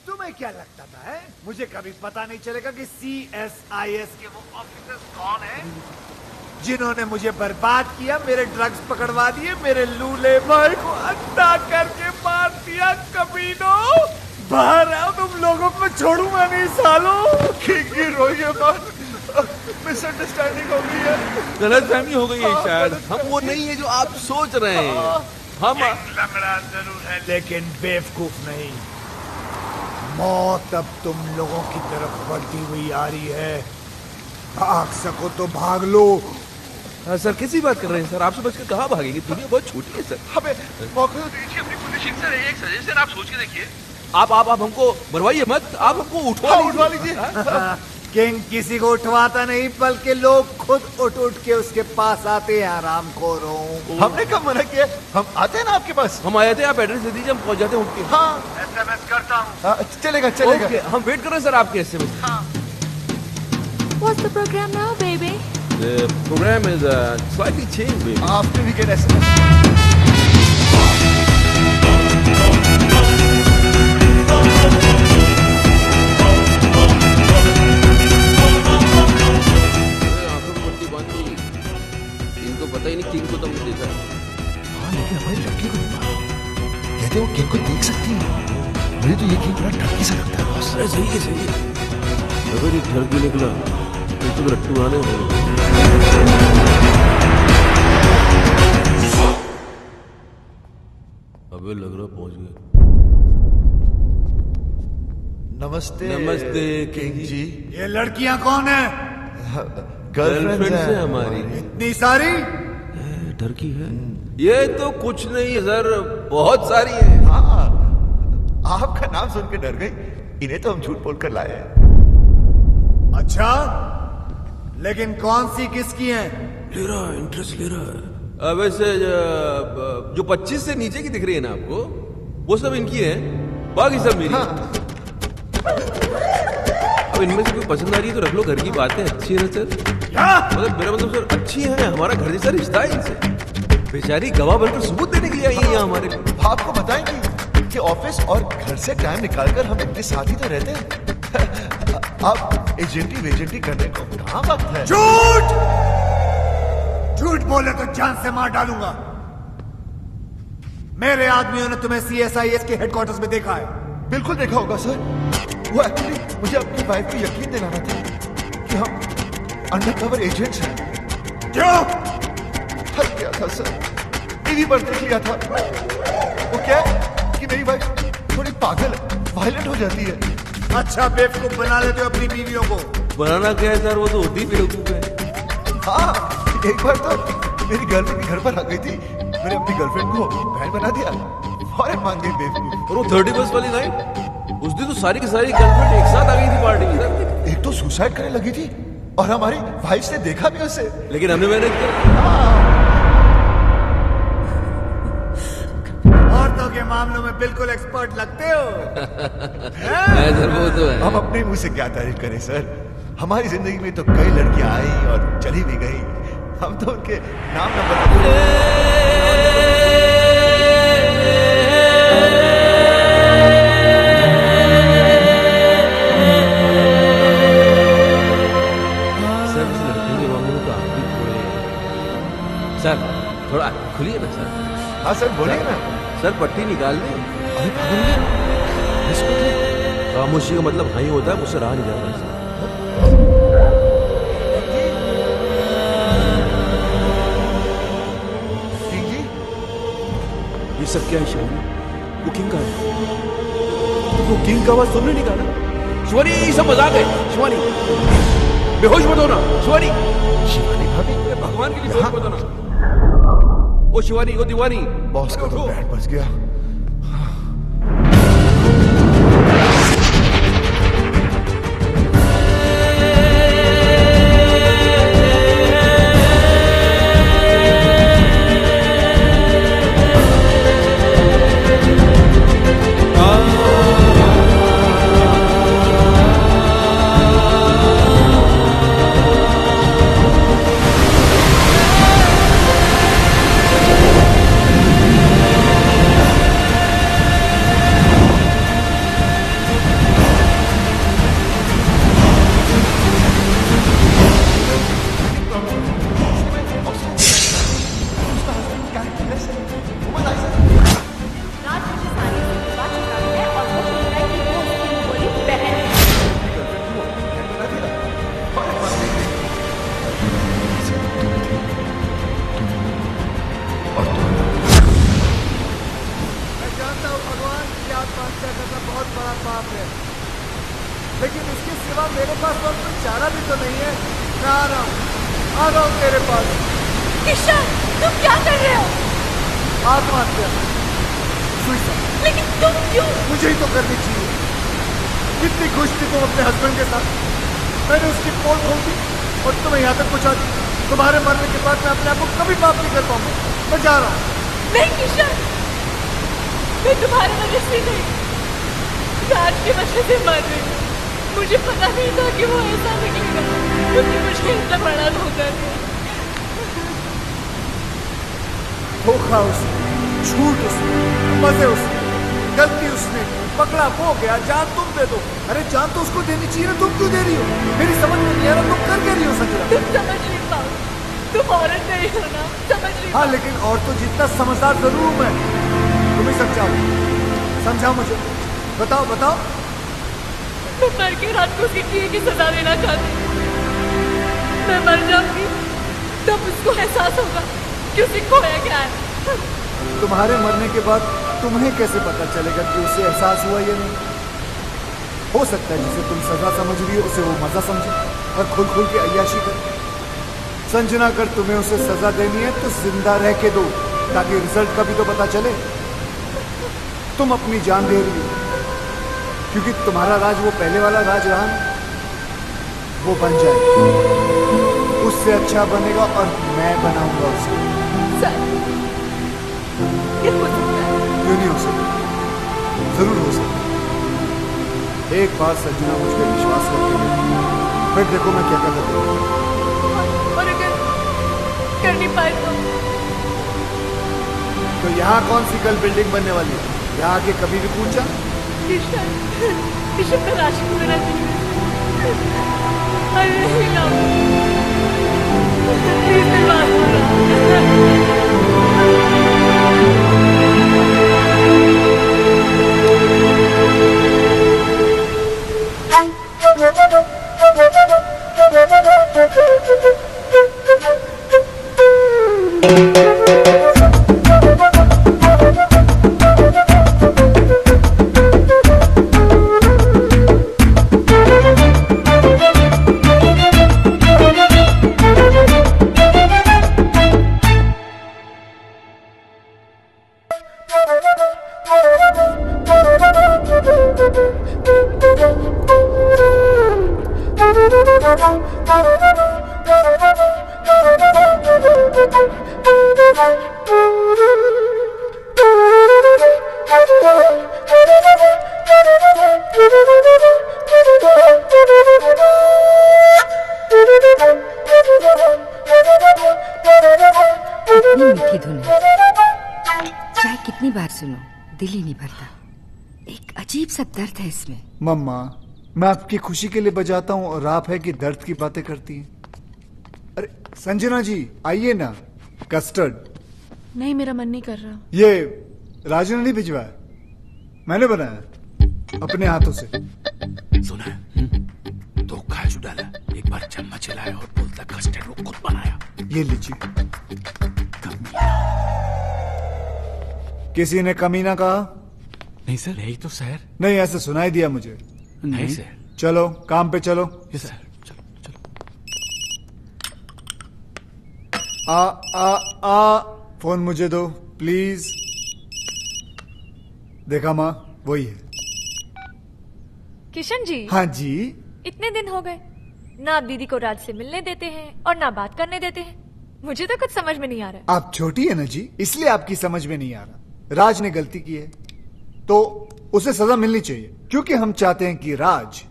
तुम्हें क्या लगता था है? मुझे कभी पता नहीं चलेगा कि CSIS के वो ऑफिसर्स कौन हैं जिन्होंने मुझे बर्बाद किया, मेरे ड्रग्स पकड़वा दिए, मेरे लूले भाई को अंधा करके मार दिया। कमीनों, बाहर आओ, तुम लोगों को छोड़ूंगा नहीं सालों। की रोइए मत, मिसअंडरस्टैंडिंग हो गई है, गलतफहमी हो गई है शायद। हम वो नहीं है जो आप सोच रहे हैं। हम लंगड़ा जरूर है लेकिन बेवकूफ नहीं। मौत अब तुम लोगों की तरफ बढ़ती हुई आ रही है। भाग सको तो भाग लो। सर कैसी बात कर रहे हैं सर? आपसे बचकर कहाँ भागेंगे? दुनिया बहुत छोटी है सर। हमें मौका तो दीजिए अपनी पोजीशन सर। एक सजेशन आप सोच के देखिए। आप हमको मरवाइए मत, आप हमको उठवा लीजिए। किंग किसी को उठवाता नहीं, बल्कि लोग खुद उठ के उसके पास आते हैं। आराम खोरों, हमने कब मना किया? हम आते हैं ना आपके पास। हम आए थे, आप एड्रेस दे दीजिए, हम पहुंच जाते हैं उठ के। हाँ, SMS करता हूँ। चलेगा। हम वेट कर रहे हैं सर आपके SMS। What's the program now, baby? The program is slightly changed, baby. After we get SMS. पता ही नहीं किंग को तो हमने देखा। हाँ, लेकिन हमारी लड़की को नहीं मारा। कहते वो किंग को देख सकती है। मुझे तो ये किंग बड़ा ठगी सा लगता है बॉस। सही है। अगर ये ठगी निकला तो लट्टू आने वाले। अबे लग रहा पहुंच गए। नमस्ते किंग जी। ये लड़कियां कौन है? गर्लफ्रेंड है हमारी। इतनी सारी? डर की है ये तो कुछ नहीं सर, बहुत सारी है। हाँ, आपका नाम सुन के डर गई। इन्हें तो हम झूठ बोलकर लाए हैं। अच्छा, लेकिन कौन सी किसकी है? ले रहा है, इंटरेस्ट ले रहा है। वैसे जो 25 से नीचे की दिख रही है ना आपको, वो सब इनकी है, बाकी सब मेरी। हाँ। अब इनमें से कोई पसंद आ रही है तो रख लो, घर की बातें अच्छी है सर। मतलब मेरा मतलब सर अच्छी है, हमारा घर जैसा रिश्ता है इनसे। बेचारी गवाह बनकर सबूत देने के लिए आई है यहाँ हमारे। आपको बताएंगी इनके ऑफिस और घर से टाइम निकालकर हम इनके साथ ही तो रहते हैं। अब एजेंटी करने को कहाँ वक्त है? झूठ! झूठ बोले तो जान से मार डालूंगा। मेरे आदमियों ने तुम्हें CSIS के हेडक्वार्टर्स में देखा है। बिल्कुल देखा होगा सर। वो एक्चुअली मुझे अपनी वाइफ को यकीन दिलाना था कि हम अंडरकवर एजेंट्स हैं। क्यों? थक गया था सर, टीवी पर देख लिया था। वो क्या कि मेरी वाइफ थोड़ी पागल है, वायलेंट हो जाती है। अच्छा बेवकूफ बना लेते हो अपनी बीवियों को। बनाना क्या है सर, वो तो होती ही बेवकूफ है। हाँ, एक बार तो मेरी गर्लफ्रेंड भी घर पर आ गई थी। मैंने अपनी गर्लफ्रेंड को बहन बना दिया। फौरन मान गई बेवकूफ। और वो 31 वाली नाइट, उस दिन तो सारी की सारी गर्लफ्रेंड एक साथ आ गई थी पार्टी में सर। एक तो सुसाइड करने लगी थी और हमारी वाइफ ने देखा भी उसे। लेकिन हमने मैनेज किया। औरतों के मामलों में बिल्कुल एक्सपर्ट लगते हो। सर वो तो है। हम अपने मुंह से क्या तारीफ करें सर। हमारी जिंदगी में तो कई लड़कियां आई और चली भी गई। हम तो उनके नाम न बता। सर इस लड़की के मामले में तो आप भी थोड़े, सर थोड़ा खुलिए ना सर। हाँ सर बोलिए ना। सर पट्टी निकाल दें। अरे खामोशी का मतलब हाँ ही होता है, मुझसे रहा नहीं जाता सर। ये सब क्या है शिवानी? वो किंग का है। वो किंग का आवाज तुमने निकाला? शिवानी ये सब मजाक है। शिवानी बेहोश मत होना। शिवानी, शिवानी भाभी, भगवान के लिए बेहोश मत होना। ओ शिवानी, ओ दीवानी, बॉस का तो बैंड बज गया। लेकिन इसके सिवा मेरे पास और कोई चारा भी तो नहीं है। मैं आ रहा हूँ तेरे पास। किशन, तुम क्या कर रहे हो? आत्महत्या। सुसाइड। लेकिन तुम क्यों? मुझे ही तो करनी चाहिए। कितनी खुश थी तुम अपने हस्बैंड के साथ। मैंने उसकी पोल खोल दी और तुम्हें यहाँ तक पहुँचा दी। तुम्हारे मरने के बाद मैं अपने आप को कभी माफ नहीं कर पाऊंगा। मैं जा रहा हूँ। नहीं किशन, मैं तुम्हारे वजह से नहीं, राज की वजह से मर रही हूँ। मुझे पता नहीं था कि वो ऐसा निकलेगा, क्योंकि मुझे इतना बड़ा धोखा दिया। धोखा उसने, झूठ उसने, मजे उसने, गलती उसने, पकड़ा वो गया। जान तुम दे दो। अरे जान तो उसको देनी चाहिए ना, तुम क्यों दे रही हो? मेरी समझ में नहीं आ रहा तुम कर क्या रही हो संजना? तुम समझ नहीं पाओ, तुम औरत नहीं हो ना, समझ नहीं। हाँ लेकिन और तो जितना समझदार जरूर हूं मैं। तुम ही समझाओ मुझे। बताओ बताओ। मैं मर के रात को उसकी किए की सजा देना चाहती हूँ। मैं मर जाऊंगी तब उसको एहसास होगा कि उसे खोया क्या है। तुम्हारे मरने के बाद तुम्हें कैसे पता चलेगा कि उसे एहसास हुआ या नहीं? हो सकता है जिसे तुम सजा समझ रही हो उसे वो मजा समझे और खुल के अय्याशी करे। संजना, अगर तुम्हें उसे सजा देनी है तो जिंदा रह के दो, ताकि रिजल्ट का भी तो पता चले। तुम अपनी जान दे रही हो क्योंकि तुम्हारा राज वो पहले वाला राज रहा ना, वो बन जाए, उससे अच्छा बनेगा और मैं बनाऊंगा उसे। सर, ये हो सकता है? क्यों नहीं हो सकता? जरूर हो सकता। एक बार संजना मुझ पर विश्वास करके देखो, फिर देखो मैं क्या क्या करता हूँ। और अगर कर नहीं पाए तो यहाँ कौन सी कल बिल्डिंग बनने वाली है? या आगे कभी भी पूछा? किशन, किशन का आशिक मेरा दिल है। I really love you. Please मेरी बात सुनो। कितनी मीठी धुन है, चाहे कितनी बार सुनो दिल ही नहीं भरता। एक अजीब सा दर्द है इसमें। मम्मा, मैं आपकी खुशी के लिए बजाता हूँ और आप है कि दर्द की बातें करती हैं। अरे संजना जी आइए ना, कस्टर्ड। नहीं, मेरा मन नहीं कर रहा। ये राजू ने नहीं भिजवाया, मैंने बनाया अपने हाथों से। सुना है? तो खाया डाला, एक बार चम्मच हिलाया और बोलता कस्टर्ड वो खुद बनाया। ये लीजिए। किसी ने कमीना कहा? नहीं सर, यही तो सर। नहीं, ऐसे सुनाई दिया मुझे। नहीं सर। चलो काम पे चलो। यस सर, चलो चलो। फोन मुझे दो प्लीज। देखा माँ, वही है। किशन जी। हाँ जी। इतने दिन हो गए, ना आप दीदी को राज से मिलने देते हैं और ना बात करने देते हैं। मुझे तो कुछ समझ में नहीं आ रहा। आप छोटी है ना जी, इसलिए आपकी समझ में नहीं आ रहा। राज ने गलती की है तो उसे सजा मिलनी चाहिए, क्योंकि हम चाहते हैं कि राज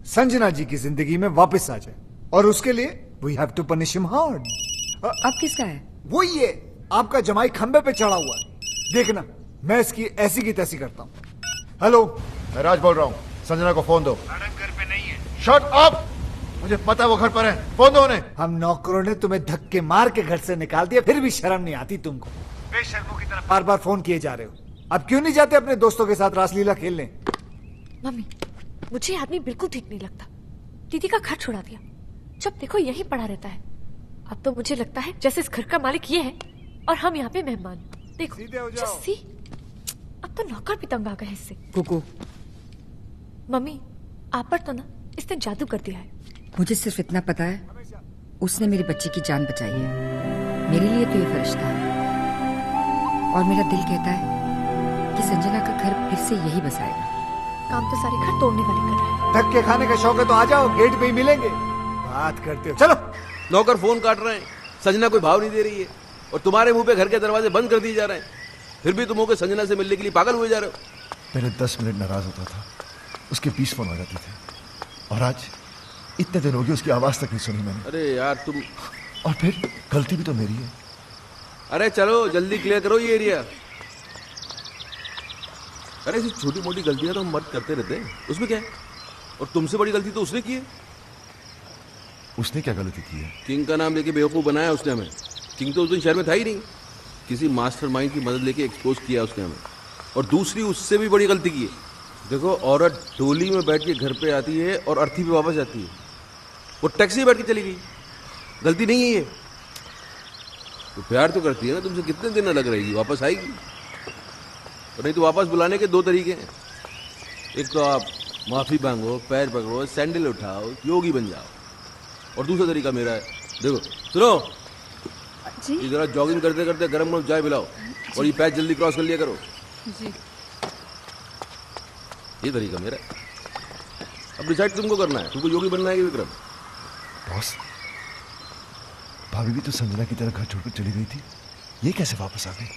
संजना जी की जिंदगी में वापस आ जाए, और उसके लिए we have to punish him hard. अब किसका है? वो ये आपका जमाई खंबे पे चढ़ा हुआ है, देखना मैं इसकी ऐसी की तैसी करता हूँ। हेलो, मैं राज बोल रहा हूँ, संजना को फोन दो। मैडम घर पे नहीं है। शट अप, मुझे पता है वो घर पर है, फोन दो उन्हें। हम नौकरों ने तुम्हें धक्के मार के घर से निकाल दिया, फिर भी शर्म नहीं आती तुमको? बेशर्मों की तरफ बार बार फोन किए जा रहे हो। अब क्यों नहीं जाते अपने दोस्तों के साथ रासलीला खेलने? मम्मी, मुझे आदमी बिल्कुल ठीक नहीं लगता। दीदी का घर छुड़ा दिया, जब देखो यही पड़ा रहता है। अब तो मुझे लगता है जैसे इस घर का मालिक ये है और हम यहाँ पे मेहमान। देखो सीधे हो जाओ। जस्सी, अब तो नौकर भी तंग आ गए इससे। कुकू, मम्मी, आप पर तो ना इसने जादू कर दिया है। मुझे सिर्फ इतना पता है, उसने मेरी बच्ची की जान बचाई है। मेरे लिए तो ये फरिश्ता है, और मेरा दिल कहता है कि संजना का घर फिर से यही बसाएगा। काम तो सारे घर तोड़ने वाले कर रहे हैं। धक्के खाने का शौक है तो आ जाओ, गेट पे ही मिलेंगे। बात करते हो, चलो। नौकर फोन काट रहे हैं, संजना कोई भाव नहीं दे रही है, और तुम्हारे मुंह पे घर के दरवाजे बंद कर दिए जा रहे हैं। फिर भी तुम होकर संजना से मिलने के लिए पागल हुए जा रहे हो। पहले 10 मिनट नाराज होता था, उसके 20 फोन आ जाते थे, और आज इतने दिन हो गए उसकी आवाज तक नहीं सुनी मैंने। अरे यार तुम, और फिर गलती भी तो मेरी है। अरे चलो जल्दी क्लियर करो ये एरिया। अरे ऐसी छोटी मोटी गलतियां तो हम मर्द करते रहते हैं, उसमें क्या है? और तुमसे बड़ी गलती तो उसने की है। उसने क्या गलती की है? किंग का नाम लेके बेवकूफ बनाया उसने हमें। किंग तो उस दिन शहर में था ही नहीं, किसी मास्टरमाइंड की मदद लेके एक्सपोज किया उसने हमें। और दूसरी उससे भी बड़ी गलती की है। देखो, औरत डोली में बैठ के घर पे आती है और अर्थी पे वापस जाती है, वो टैक्सी में बैठ के चली गई। गलती नहीं है ये। तो प्यार तो करती है ना तुमसे, कितने दिन अलग रहेगी, वापस आएगी। और नहीं तो वापस बुलाने के 2 तरीके हैं। एक तो आप माफी मांगो, पैर पकड़ो, सैंडल उठाओ, योगी बन जाओ। और दूसरा तरीका मेरा है, देखो सुनो जी, जरा जॉगिंग करते करते गर्म गर्म चाय पिलाओ, और ये पैच जल्दी क्रॉस कर लिया करो जी। ये तरीका मेरा है। अब डिसाइड तुमको करना है, तुमको योगी बनना है कि विक्रम। बॉस, भाभी भी तो संजना की तरह घर छोड़कर चली गई थी, ये कैसे वापस आ गई?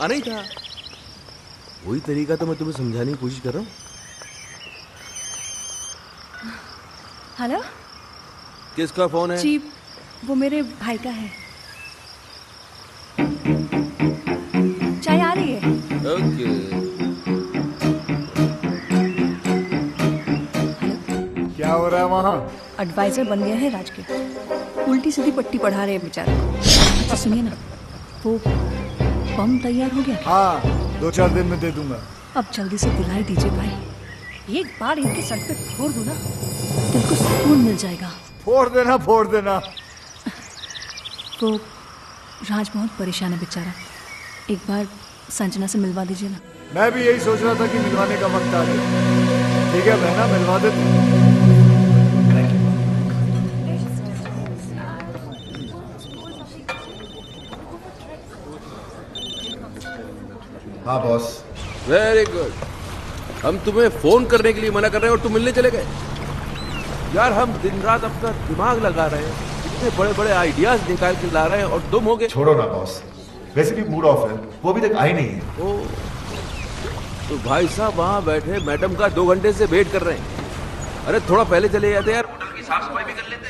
आना ही था, वही तरीका तो मैं तुम्हें समझाने की कोशिश कर रहा हूँ। हेलो किसका फोन है? जी, वो मेरे भाई का है। चाय आ रही है? ओके। हाँ हाँ एडवाइजर बन गया है राज के, उल्टी सीधी पट्टी पढ़ा रहे हैं बेचारे को। अच्छा सुनिए ना, वो बम तैयार हो गया? हाँ 2-4 दिन में दे दूंगा। अब जल्दी से दिलाई दीजिए भाई, एक बार इनके सर पे फोड़ दो ना, दिल को सुकून मिल जाएगा। फोड़ देना फोड़ देना। वो राज बहुत परेशान है बेचारा, एक बार संजना से मिलवा दीजिए ना। मैं भी यही सोच रहा था कि मिलवाने का वक्त आ गया। ठीक है बहना, मिलवा देते। हाँ बॉस। Very good. हम तुम्हें फोन करने के लिए मना कर रहे हैं और तुम मिलने चले गए। यार हम दिन रात अपना दिमाग लगा रहे हैं, इतने बड़े बड़े आइडियाज निकाल के ला रहे हैं और तुम हो गए। छोड़ो ना बॉस, वैसे भी मूड ऑफ है, वो अभी तक आई नहीं है। ओ, तो भाई साहब वहाँ बैठे मैडम का 2 घंटे से वेट कर रहे हैं। अरे थोड़ा पहले चले जाते यार, होटल की साफ सफाई भी कर लेते।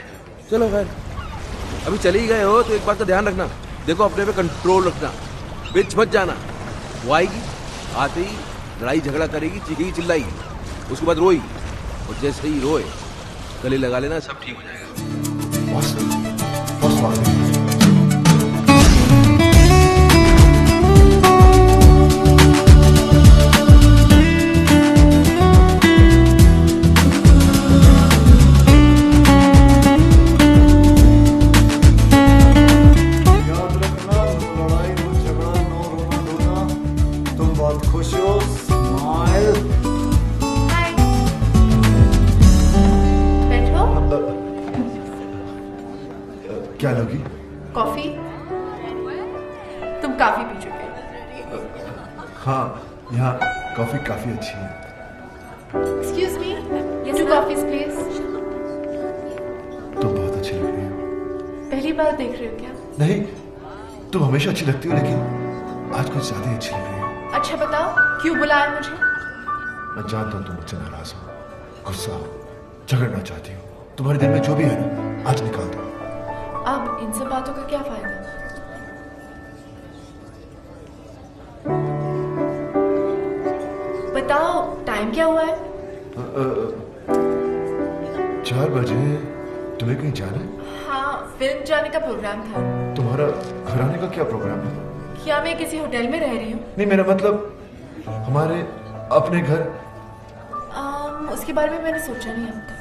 चलो खैर, अभी चले ही गए हो तो एक बात का ध्यान रखना, देखो अपने पे कंट्रोल रखना, बीच मत जाना। वो आएगी, आते ही लड़ाई झगड़ा करेगी, चीखेगी चिल्लाएगी, उसके बाद रोएगी, और जैसे ही रोए गले लगा लेना, सब ठीक हो जाएगा। बॉस बॉस आ गए। क्या लोगी? कॉफी? तुम काफी पी चुके। हाँ, यहाँ कॉफी काफी अच्छी है। Excuse me, 2 coffees please. तुम बहुत अच्छी लग रही हो। पहली बार देख रहे हो क्या? नहीं, तुम हमेशा अच्छी लगती हो, लेकिन आज कुछ ज्यादा ही अच्छी लग रही हो। अच्छा बताओ, क्यों बुलाया मुझे? मैं जानता हूँ तुम मुझसे नाराज हो, गुस्सा हो, झगड़ना चाहती हो। तुम्हारे दिल में जो भी है ना, आज निकाल दो। अब इन सब बातों का क्या फायदा? बताओ टाइम क्या हुआ है? 4 बजे। तुम्हें कहीं जाना है? हाँ, फिल्म जाने का प्रोग्राम था। तुम्हारा घर आने का क्या प्रोग्राम है? क्या मैं किसी होटल में रह रही हूँ? नहीं, मेरा मतलब हमारे अपने घर। उसके बारे में मैंने सोचा नहीं अब तक।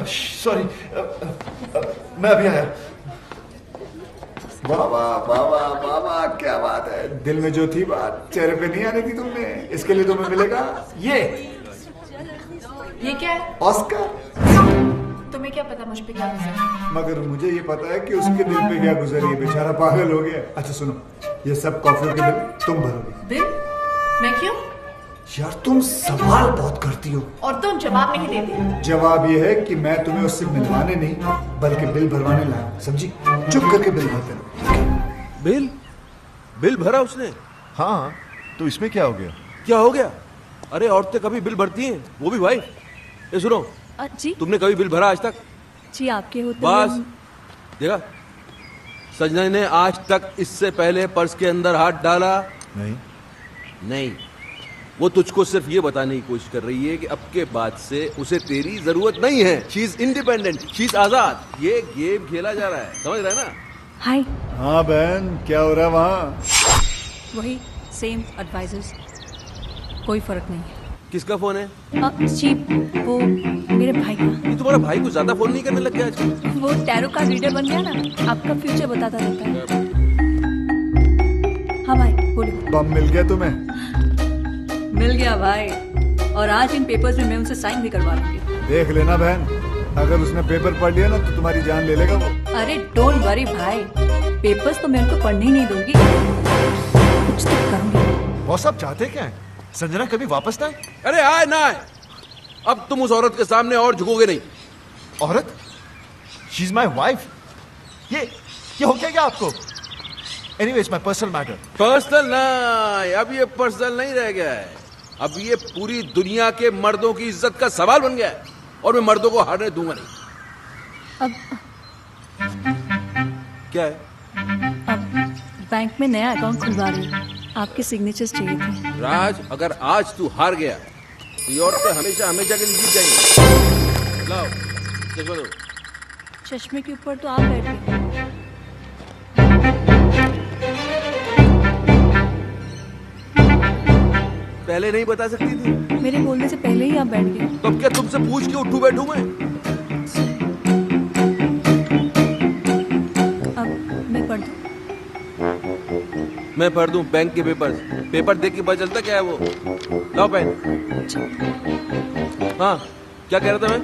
सॉरी, मैं अभी आया। बाबा बाबा बाबा, क्या बात है। दिल में जो थी बात चेहरे पे नहीं आने दी तुमने, इसके लिए तुम्हें मिलेगा ये क्या है? ऑस्कर। तुम्हें क्या पता मुझ पे क्या गुजरा? मगर मुझे ये पता है कि उसके दिल पे क्या गुजरी है, बेचारा पागल हो गया। अच्छा सुनो, ये सब कॉफी के बिल तुम भरोगे। बिल? मैं क्यों? यार तुम सवाल बहुत करती हो और तुम जवाब नहीं देती। जवाब ये है कि मैं तुम्हें उससे मिलवाने नहीं बल्कि बिल भरवाने लाया, समझी? चुप करके बिल भरते रहो। बिल भरा उसने? हाँ, तो इसमें क्या हो गया? क्या हो गया? अरे औरतें कभी बिल भरती हैं, वो भी भाई। ये सुनो, जी तुमने कभी बिल भरा आज तक? जी आपके होते बस देखा, संजना ने आज तक इससे पहले पर्स के अंदर हाथ डाला नहीं। वो तुझको सिर्फ ये बताने की कोशिश कर रही है कि अब के बाद से उसे तेरी जरूरत नहीं है। She is independent, she is आजाद। ये गेम खेला जा रहा है, समझ रहा है ना? हाय। हाँ बहन, क्या हो रहा है वहाँ? वही सेम एडवाइजर्स, कोई फर्क नहीं है। किसका फोन है? जी वो मेरे भाई का। ये तुम्हारा भाई को ज्यादा फोन नहीं करने लग गया आजकल? वो टैरो का रीडर बन गया ना, आपका फ्यूचर बताता रहता है। हाँ भाई बोलो। बम मिल गया तुम्हें? मिल गया भाई, और आज इन पेपर्स में मैं उनसे साइन भी करवा लूंगी। देख लेना बहन, अगर उसने पेपर पढ़ लिया ना तो तुम्हारी जान ले लेगा वो। अरे डोंट वरी भाई, पेपर्स तो मैं उनको पढ़ने ही नहीं दूंगी, कुछ तो करूंगी। बॉस आप चाहते क्या है? संजना कभी वापस ना आए? अरे आए ना आए, अब तुम उस औरत के सामने और झुकोगे नहीं। औरत? She is my wife. ये हो क्या आपको? Anyways my personal matter. Personal नहीं, अब ये पर्सनल नहीं रह गया है, अब ये पूरी दुनिया के मर्दों की इज्जत का सवाल बन गया है, और मैं मर्दों को हारने दूंगा नहीं। अब क्या है? अब बैंक में नया अकाउंट खुलवा रही हूँ, आपके सिग्नेचर्स चाहिए थे। राज, अगर आज तू हार गया तो ये औरतें हमेशा हमेशा के लिए जीत जाएंगी। चश्मा दो। चश्मे के ऊपर तो आप बैठ गए। पहले नहीं बता सकती थी? मेरे बोलने से पहले ही आप बैठ गए। तो अब क्या तुमसे पूछ के उठूं बैठूं मैं? अब मैं पढ़ दूं? मैं पढ़ दूं बैंक के पेपर देख के पता चलता क्या है वो। लाओ पेन। हाँ, क्या कह रहा था मैं?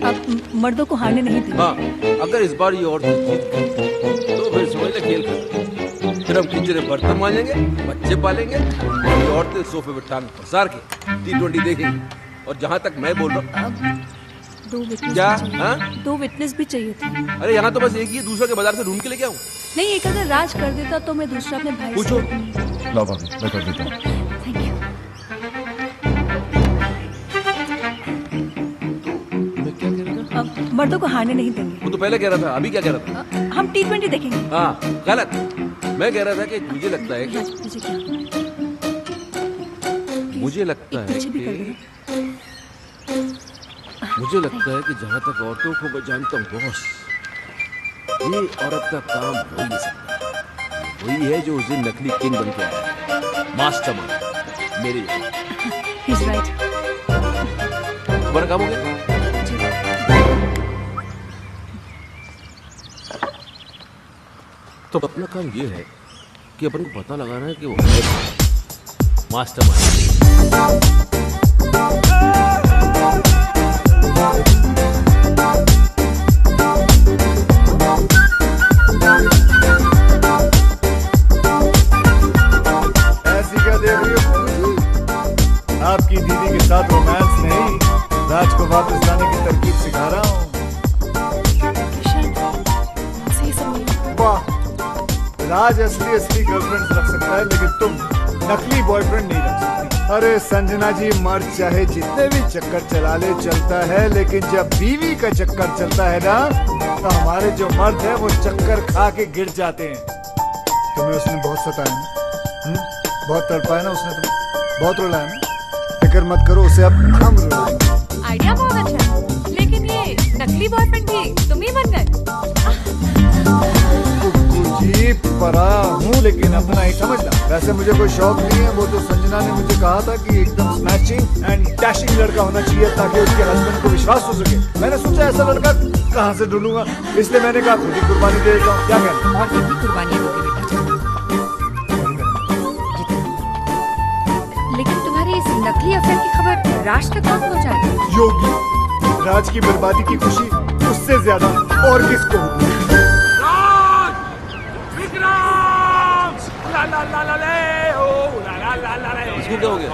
आप मर्दों को हारने नहीं देंगे। हाँ, अगर इस बार ये औरतें जीत गई तो फिर समझ ले खेल खत्म। फिर हम किचन में बर्तन मांजेंगे, बच्चे पालेंगे और ये औरतें सोफे पे टांग पसार के T20 देखेंगी। और जहाँ तक मैं बोल रहा हूँ, दो विटनेस क्या? भी चाहिए। हाँ? 2 विटनेस भी चाहिए थे। अरे यहाँ तो बस एक ही है, दूसरा के बाजार से ढूंढ के लेके आऊँ। नहीं, एक अगर राज कर देता तो मैं दूसरा अपने भाई पूछो। से। लो भाभी, मैं कर देता हूँ। Thank you. मैं क्या कह रहा था? अब मर्दों को हारने नहीं देंगे। वो तो पहले कह रहा था, अभी क्या कह रहा था? हम T20 देखेंगे। हाँ, गलत। मैं कह रहा था कि मुझे लगता है कि मुझे क्या? मुझे लगता है पीछे भी कर कि देना। मुझे लगता है कि जहाँ तक औरतों को मैं जानता हूँ बॉस, ये औरत का काम हो ही नहीं सकता। वही है जो उस दिन नकली किंग बन के आया, मास्टरमाइंड मेरे जैसा। He's right। तुम्हारा काम हो गया? तो अपना काम ये है कि अपन को पता लगाना है कि वो है मास्टरमाइंड। ऐसी क्या देख रही हो जी? आपकी दीदी के साथ रोमांस नहीं, राज को वापस लाने की तरकीब सिखा रहा हूँ। सही समझ। वाह, राज असली गर्लफ्रेंड रख सकता है, लेकिन तुम नकली बॉयफ्रेंड नहीं रख सकती। अरे संजना जी, मर्द चाहे जितने भी चक्कर चला ले चलता है, लेकिन जब बीवी का चक्कर चलता है ना, तो हमारे जो मर्द है वो चक्कर खा के गिर जाते हैं। तुम्हें उसने बहुत सताया ना, बहुत तड़पाया ना उसने, तुम्हें बहुत रुलाया ना। फिक्र मत करो, उसे अब हम रुलाएंगे। आइडिया बहुत अच्छा है, लेकिन ये नकली बॉयफ्रेंड भी तुम ही बन गए। जी पराया हूँ, लेकिन अपना ही समझना। वैसे मुझे कोई शौक नहीं है, वो तो संजना ने मुझे कहा था कि एकदम स्मैचिंग एंड डैशिंग लड़का होना चाहिए ताकि उसके हस्बैंड को विश्वास हो सके। मैंने सोचा ऐसा लड़का कहाँ से ढूंढूंगा, इसलिए मैंने कहा खुद ही कुर्बानी दे देता हूँ। क्या कहना? और कितनी कुर्बानियां दोगे बेटा? लेकिन तुम्हारी इस नकली अफेयर की खबर राज तक कब पहुंचाई? योगी, राज की बर्बादी की खुशी उससे ज्यादा और किसको होगी? इसको क्या हो गया?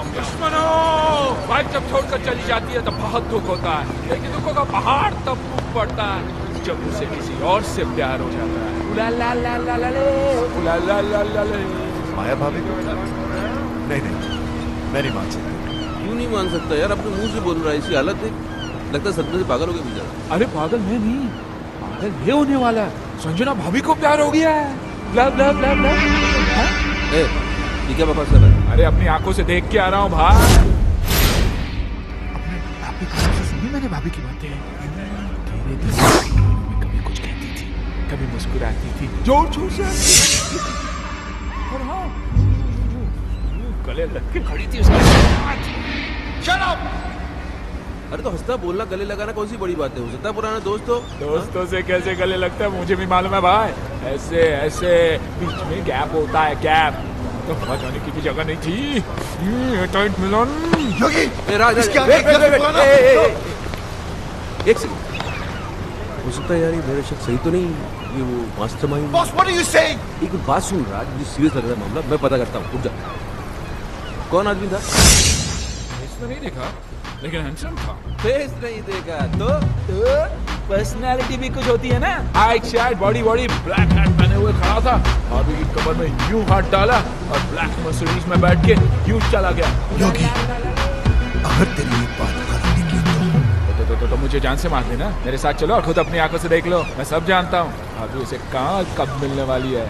वाइफ जब छोड़कर चली जाती है तो बहुत दुख होता है, लेकिन दुखों का पहाड़ तब टूट पड़ता है जब उसे किसी और से प्यार हो जाता है। उला ला ला ला ला ले, उला ला ला ला ले। माया भाभी को नहीं, मैं नहीं मान सकता। क्यों नहीं मान सकता यार? अपने मुंह से बोल रहा है, इसी हालत है। लगता है सपने से पागल हो गया बेचारा। अरे पागल मैं नहीं, पागल ये होने वाला है। संजना भाभी को प्यार हो गया है। Love love love love. ये क्या बकवास कर रहा है? अरे अपनी आंखों से देख के आ रहा हूँ भाई। अपने भाभी की से सुनी मैंने भाभी की बातें। धीरे धीरे में कभी कुछ कहती थी, कभी मुस्कुराती थी, जोर जोर से और हाँ गले लग के खड़ी थी उसके साथ। Shut up! अरे तो हंसना बोलना गले लगाना कौन सी बड़ी बात है? हो सकता है पुराना दोस्त हो। दोस्तों से कैसे गले लगता है मुझे भी मालूम है भाई। ऐसे ऐसे बीच में गैप होता है, गैप तो हवा जाने की भी जगह नहीं थी। टाइट मिलन। योगी, एक सेकंड, हो सकता है यार ये मेरा शक सही तो नहीं, ये वो mastermind. Boss, what are you saying? एक बात सुन राज, मुझे सीरियस लग रहा है मामला, मैं पता करता हूँ। रुक जा। कौन आदमी था? इसने नहीं देखा, लेकिन हैंडसम था। फेस नहीं देखा तो पर्सनालिटी भी कुछ होती है ना। Height शाइट body body, black hat पहने हुए खड़ा था, भाभी की कमर में यूं हाथ डाला और ब्लैक मर्सिडीज में बैठ के यूं चला गया। योगी, अगर तेरी एक बात गलत निकली तो मुझे जान से मार देना। मेरे साथ चलो और खुद अपनी आंखों से देख लो, मैं सब जानता हूँ। भाभी उसे कहाँ कब मिलने वाली है।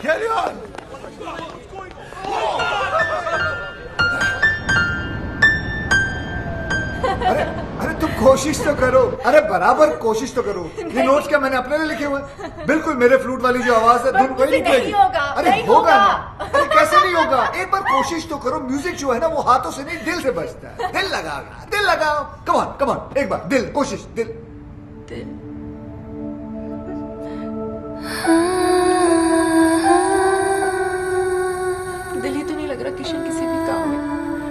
Carry on. अरे तुम कोशिश तो करो, अरे बराबर कोशिश तो करो। ये नोट्स क्या मैंने अपने लिए लिखे हुए? बिल्कुल मेरे फ्लूट वाली जो आवाज है धुन कोई नहीं नहीं होगा, अरे नहीं होगा होगा। ना, अरे कैसे नहीं होगा? एक बार कोशिश तो करो। म्यूजिक जो है ना वो हाथों से नहीं दिल से बजता है। दिल लगाओ, दिल लगाओ। कम ऑन एक बार दिल, कोशिश दिल। दिल ही तो नहीं लग रहा किशन किसी भी काम में।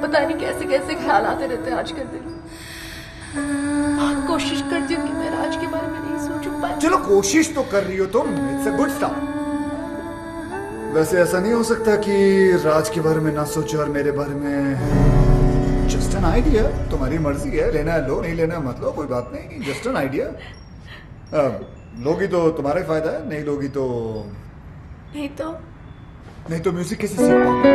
पता नहीं कैसे कैसे ख्याल आते रहते हैं आजकल दिल। कोशिश करती हूँ कि मैं राज के बारे में नहीं सोचूं, पर चलो कोशिश तो कर रही हो तुम, इट्स अ गुड स्टार्ट। वैसे ऐसा नहीं हो सकता कि राज के बारे में ना सोचो और मेरे बारे में। जस्ट एन आइडिया, तुम्हारी मर्जी है, लेना है लो, नहीं लेना मत लो, कोई बात नहीं, जस्ट एन आइडिया। लोगी तो तुम्हारा ही फायदा है, नहीं लोगी तो नहीं तो म्यूजिक कैसे सीख पाओगे?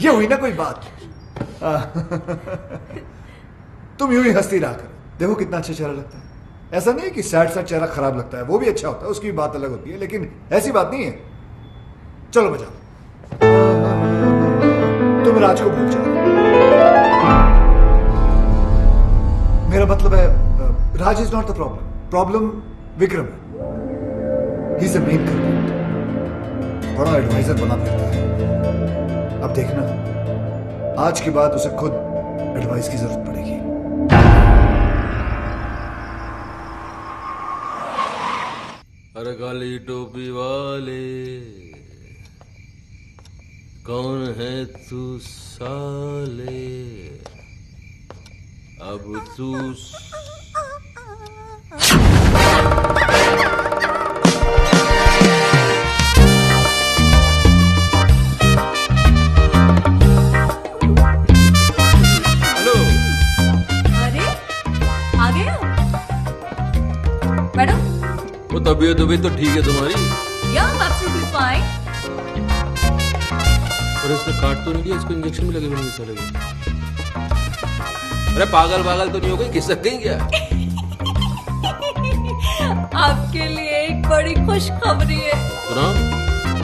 ये हुई ना कोई बात। तुम यूं ही हंसती रहा करो, देखो कितना अच्छा चेहरा लगता है। ऐसा नहीं है कि सैड चेहरा खराब लगता है, वो भी अच्छा होता है, उसकी बात अलग होती है, लेकिन ऐसी बात नहीं है। चलो बजाओ। तुम राज को भूल जाओ। मेरा मतलब है Raj is not the problem Vikram है। He is the main culprit. बड़ा एडवाइजर बना फिरता है। अब देखना, आज के बाद उसे खुद एडवाइस की जरूरत पड़ेगी। अरे काली टोपी वाले, कौन है तू साले? अब तू हेलो। अरे आ गए हो? मैडम वो तबीयत तो ठीक है तुम्हारी? या एब्सोल्युटली फाइन। और इसने काट तो नहीं दिया, इसको इंजेक्शन भी लगे हुए नहीं चलेगा। अरे पागल तो नहीं हो गई, खिसक गई क्या? आपके लिए एक बड़ी खुशखबरी है। सुनाओ।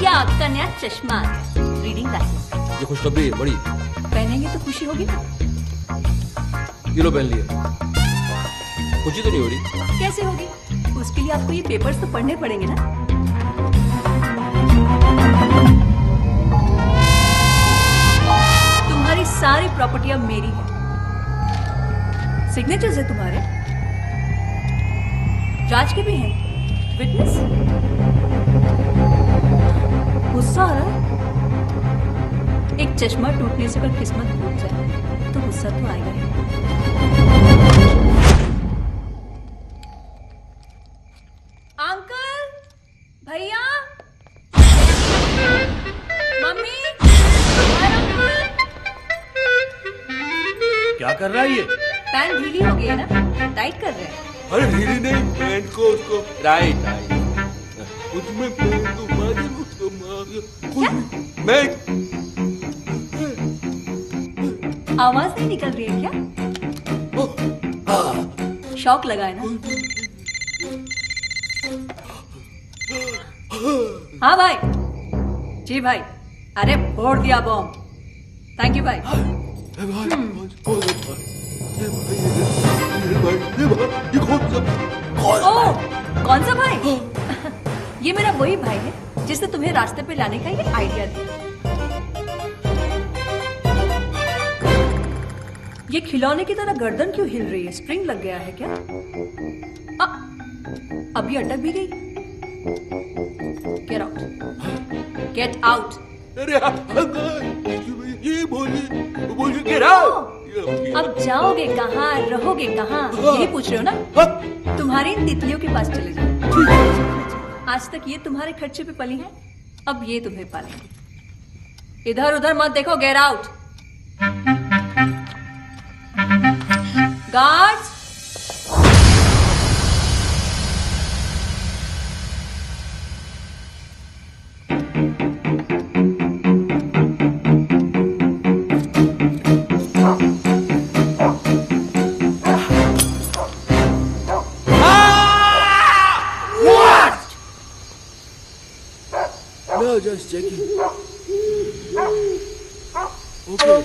या आपका नया चश्मा रीडिंग ग्लासेस। ये खुशखबरी है बड़ी। पहनेंगे तो खुशी होगी ना? ये लो पहन लिया। खुशी तो नहीं हो रही? कैसे होगी? उसके लिए आपको ये पेपर्स तो पढ़ने पड़ेंगे ना। तुम्हारी सारी प्रॉपर्टी अब मेरी है। सिग्नेचर्स है तुम्हारे, राज के भी हैं। विटनेस? गुस्सा आ रहा है? एक चश्मा टूटने से अगर किस्मत टूट जाए तो गुस्सा तो आएगा ही। अंकल, भैया, मम्मी, क्या कर रहा है ये? पैंट ढीली हो गई है ना, टाइट कर रहे हैं। अरे ढीली नहीं, पैंट को उसको राइट उसमें पैंट को मार उसको मैं आवाज नहीं निकल रही है क्या? शौक लगा है ना? हाँ भाई। जी भाई। अरे फोड़ दिया बॉम्ब। थैंक यू भाई। कौन सा भाई? ये मेरा वही भाई है जिसने तुम्हें रास्ते पे लाने का ये आइडिया दिया। ये खिलौने की तरह गर्दन क्यों हिल रही है? स्प्रिंग लग गया है क्या? अभी अटक भी गई। Get out, get out. ये बोलिए गेट आउट। अब जाओगे कहाँ, रहोगे कहाँ, यही पूछ रहे हो ना? तुम्हारी इन तितलियों के पास चले जाओ। आज तक ये तुम्हारे खर्चे पे पली है, अब ये तुम्हें पालेंगे। इधर उधर मत देखो, get out. Guards, No, just checking. Okay.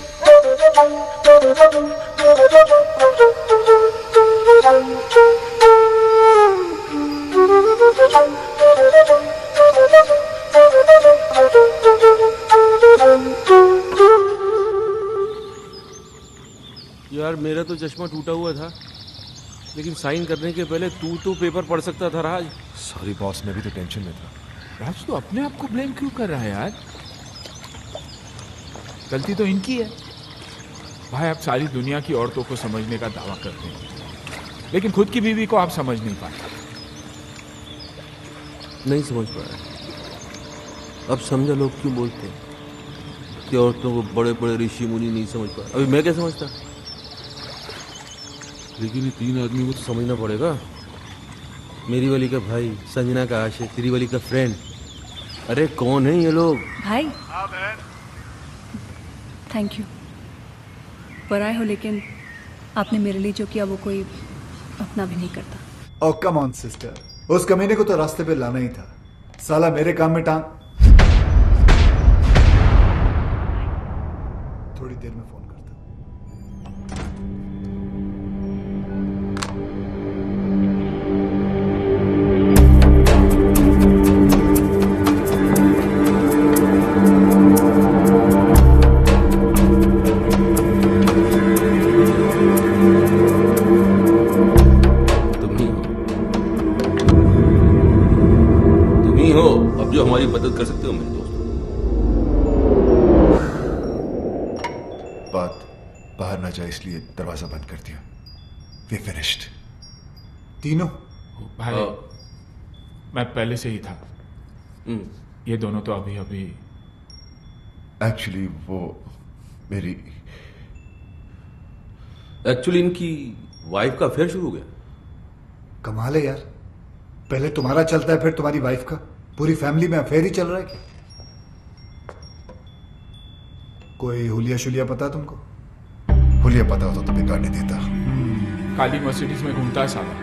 यार मेरा तो चश्मा टूटा हुआ था, लेकिन साइन करने के पहले तू तो पेपर पढ़ सकता था राज। सॉरी बॉस, मैं भी तो टेंशन में था। राज तो अपने आप को ब्लेम क्यों कर रहा है यार? गलती तो इनकी है। भाई आप सारी दुनिया की औरतों को समझने का दावा करते हैं, लेकिन खुद की बीवी को आप समझ नहीं पाते। नहीं समझ पाया। अब समझा लोग क्यों बोलते हैं कि औरतों को बड़े बड़े ऋषि मुनि नहीं समझ पाए। अभी मैं क्या समझता, लेकिन ये 3 आदमी को तो समझना पड़ेगा। मेरी वाली का भाई, संजना का आशिक, तेरी वाली का फ्रेंड। अरे कौन है ये लोग? भाई थैंक यू। पराए हो, लेकिन आपने मेरे लिए जो किया वो कोई अपना भी नहीं करता। ओह कम ऑन सिस्टर, उस कमीने को तो रास्ते पे लाना ही था। साला मेरे काम में टांग। थोड़ी देर में फोन करता। जो हमारी मदद कर सकते हो मेरे दोस्त। बात बाहर ना जाए इसलिए दरवाजा बंद कर दिया। We finished. तीनों भाई मैं पहले से ही था। ये दोनों तो अभी अभी एक्चुअली वो मेरी इनकी वाइफ का अफेयर शुरू हो गया। कमाल है यार, पहले तुम्हारा चलता है फिर तुम्हारी वाइफ का। पूरी फैमिली में अफेयर ही चल रहा है क्या? कोई हुलिया शुलिया पता है तुमको? हुलिया पता होता तो बेकार नहीं देता। काली मर्सिडीज में घूमता है साला।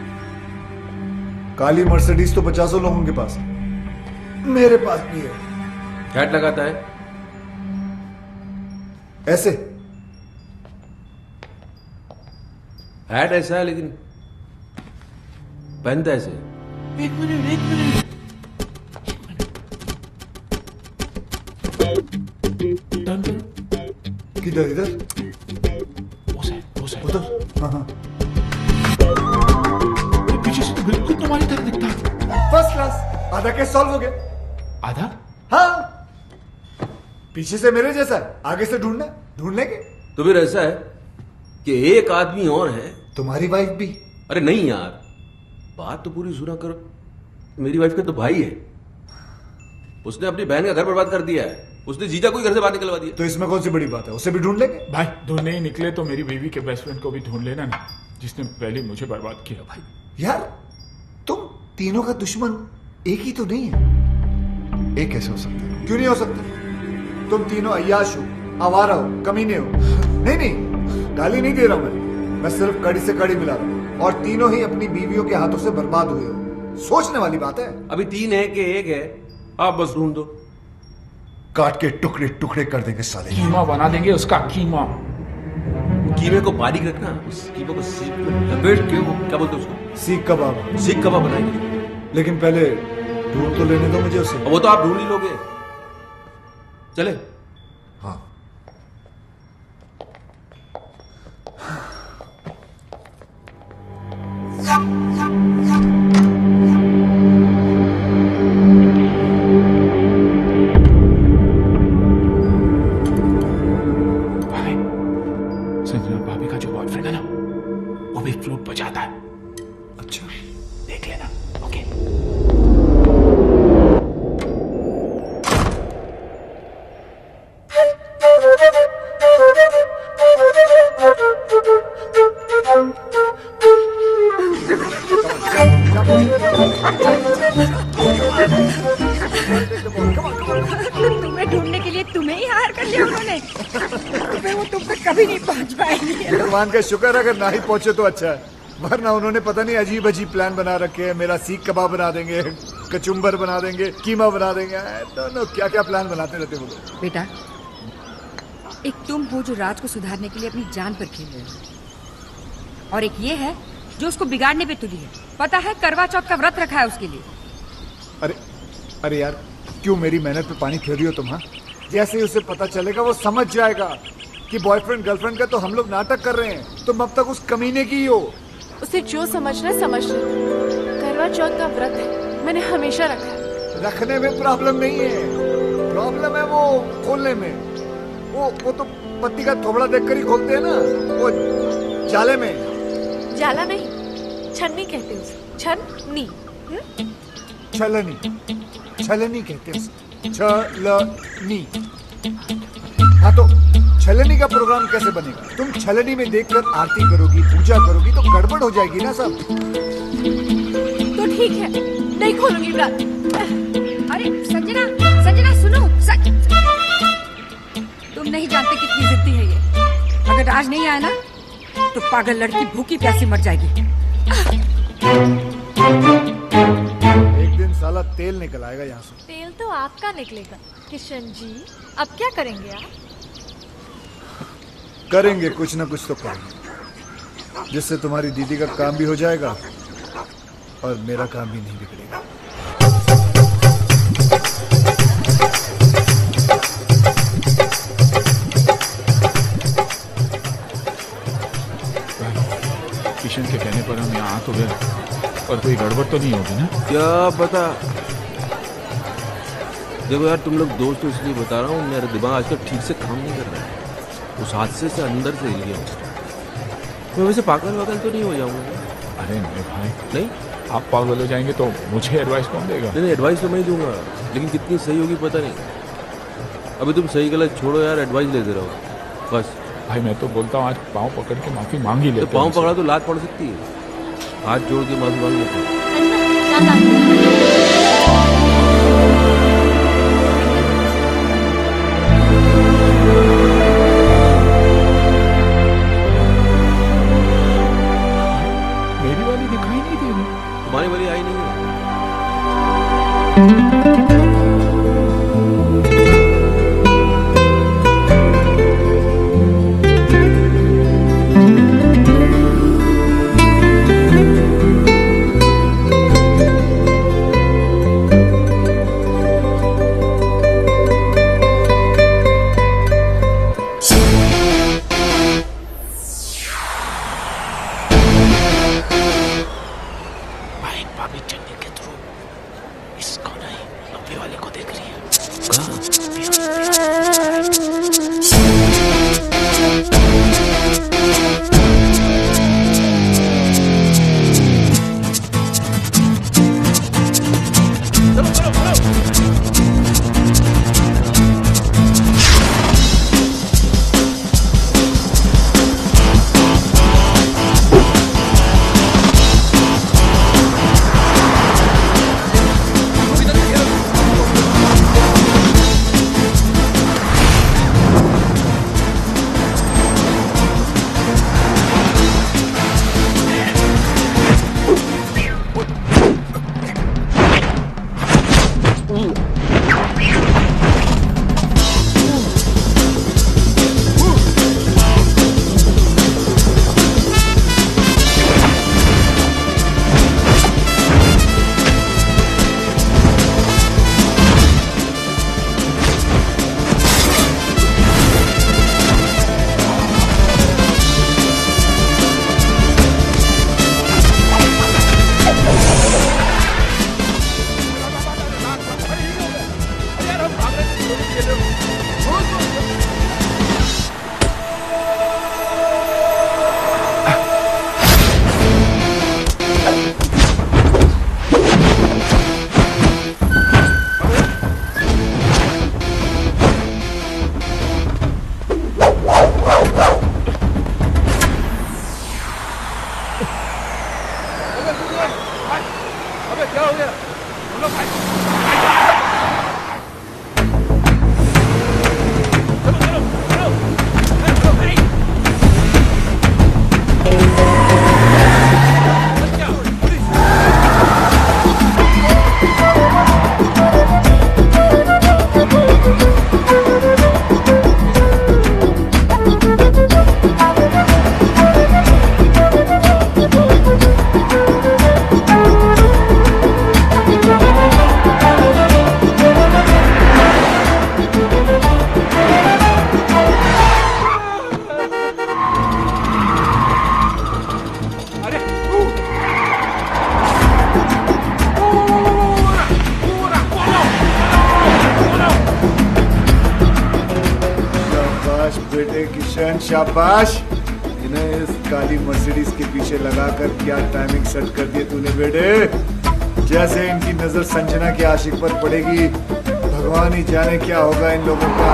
काली मर्सिडीज तो 50 लोगों के पास है, मेरे पास भी है। हैट लगाता है ऐसे। हैट ऐसा है लेकिन पहनता ऐसे। एक मिनट किधर? इधर उधर। हाँ। पीछे से तो बिल्कुल तुम्हारी तरह दिखता है। First class. आधा केस सॉल्व हो गया। आधा? हाँ, पीछे से मेरे जैसा है, आगे से ढूंढ लेंगे। तो फिर ऐसा है कि एक आदमी और है। तुम्हारी वाइफ भी? अरे नहीं यार, बात तो पूरी सुना करो। मेरी वाइफ का तो भाई है, उसने अपनी बहन का घर बर्बाद कर दिया है। उसने जीजा को ही घर से बाहर निकलवा दिया। तो इसमें कौन सी बड़ी बात है, उसे भी ढूंढ लेंगे। भाई ढूंढने ही निकले तो मेरी बीवी के बेस्ट फ्रेंड को भी ढूंढ लेना ना, जिसने पहले मुझे बर्बाद किया। भाई यार तुम तीनों का दुश्मन एक ही तो नहीं है। एक कैसे हो सकता है? क्यों नहीं हो सकता? तुम तीनों अय्याश हो, आवारा हो, कमीने हो। नहीं, गाली नहीं दे रहा मैं सिर्फ कड़ी से कड़ी मिला रहा हूं। और तीनों ही अपनी बीवियों के हाथों से बर्बाद हुए हो। सोचने वाली बात है। अभी 3 है कि 1 है, आप बस ढूंढ दो। काट के टुकड़े टुकड़े कर देंगे साले। कीमा बना देंगे उसका कीमा। कीमे को बारीक रखना, उस कीमे को सीख लपेट के, क्या बोलते हैं उसको? सीख कबाब। सीख कबाब बनाएंगे। लेकिन पहले ढूंढ तो लेने दो मुझे उसे। वो तो आप ढूंढ ही लोगे। चले। हाँ। संजना भाभी का जो बॉयफ्रेंड है ना, वो भी फ्लूट बजाता है। अच्छा, देख लेना। ओके। तुम्हें ढूंढने के लिए तुम्हें ही हायर कर लिया उन्होंने। फिर वो तुम तक कभी नहीं पहुंच पाएंगे। भगवान का शुक्र, अगर ना ही पहुंचे तो अच्छा है, वरना उन्होंने पता नहीं अजीब अजीब प्लान बना रखे हैं। मेरा सीख कबाब बना देंगे। कचुम्बर बना देंगे, कीमा बना देंगे, दोनों क्या क्या प्लान बनाते रहते वो लोग। बेटा, एक तुम हो जो राज को सुधारने के लिए अपनी जान पर खेल रहे हो, और एक ये है जो उसको बिगाड़ने पे तुली है। पता है करवा चौथ का व्रत रखा है उसके लिए। अरे यार, क्यों मेरी मेहनत पे पानी फेर रही हो तुम? हाँ, जैसे ही उसे पता चलेगा वो समझ जाएगा कि बॉयफ्रेंड गर्लफ्रेंड का तो हम लोग नाटक कर रहे हैं, तुम अब तक उस कमीने की ही हो। उसे जो समझना है समझ ले। करवा चौथ का व्रत है, मैंने हमेशा रखा है। रखने में प्रॉब्लम नहीं है, प्रॉब्लम है वो खोलने में। वो तो पत्ती का थोबड़ा देखकर ही खोलते हैं ना, वो जाले में। जाला नहीं, छन्नी कहते हैं उसे। छन्नी। छलनी कहते हैं, छलनी। हाँ तो छलनी का प्रोग्राम कैसे बनेगा? तुम छलनी में देखकर आरती करोगी, पूजा करोगी तो गड़बड़ हो जाएगी ना सब। तो ठीक है, नहीं खोलूंगी व्रत। अरे संजना सुनो। तुम नहीं जानते कितनी जिद्दी है ये। अगर राज नहीं आया ना तो पागल लड़की भूखी प्यासी मर जाएगी। एक दिन साला तेल निकल आएगा यहाँ से। तेल तो आपका निकलेगा किशन जी। अब क्या करेंगे आप? करेंगे कुछ ना कुछ तो करेंगे, जिससे तुम्हारी दीदी का काम भी हो जाएगा और मेरा काम भी नहीं बिगड़ेगा। किशन के कहने पर हम यहाँ आ तो गए, और कोई गड़बड़ तो नहीं होगी ना? क्या पता। देखो यार, तुम लोग दोस्त हो इसलिए बता रहा हूँ, मेरा दिमाग आजकल ठीक से काम नहीं कर रहा है। उस हादसे से अंदर से हिल गया हूँ। मैं वैसे पागल तो नहीं हो जाऊंगा। अरे नहीं भाई, नहीं, आप पागल हो जाएंगे तो मुझे एडवाइस कौन देगा? नहीं, एडवाइस तो मैं ही दूंगा, लेकिन कितनी सही होगी पता नहीं। अभी तुम सही गलत छोड़ो यार, एडवाइस लेते रहो बस। भाई मैं तो बोलता हूँ आज पाँव पकड़ के माफी मांग ही लेते। तो पाँव पकड़ा तो लात पड़ सकती है, हाथ जोड़ के माफी मांग लेते हैं। मेरी वाली दिखाई नहीं दे रही। तुम्हारी वाली आई नहीं है। रोशन शाबाश। इन्हें इस काली मर्सिडीज के पीछे लगाकर क्या टाइमिंग सेट कर दिए तूने बेटे। जैसे इनकी नजर संजना के आशिक पर पड़ेगी, भगवान ही जाने क्या होगा इन लोगों का।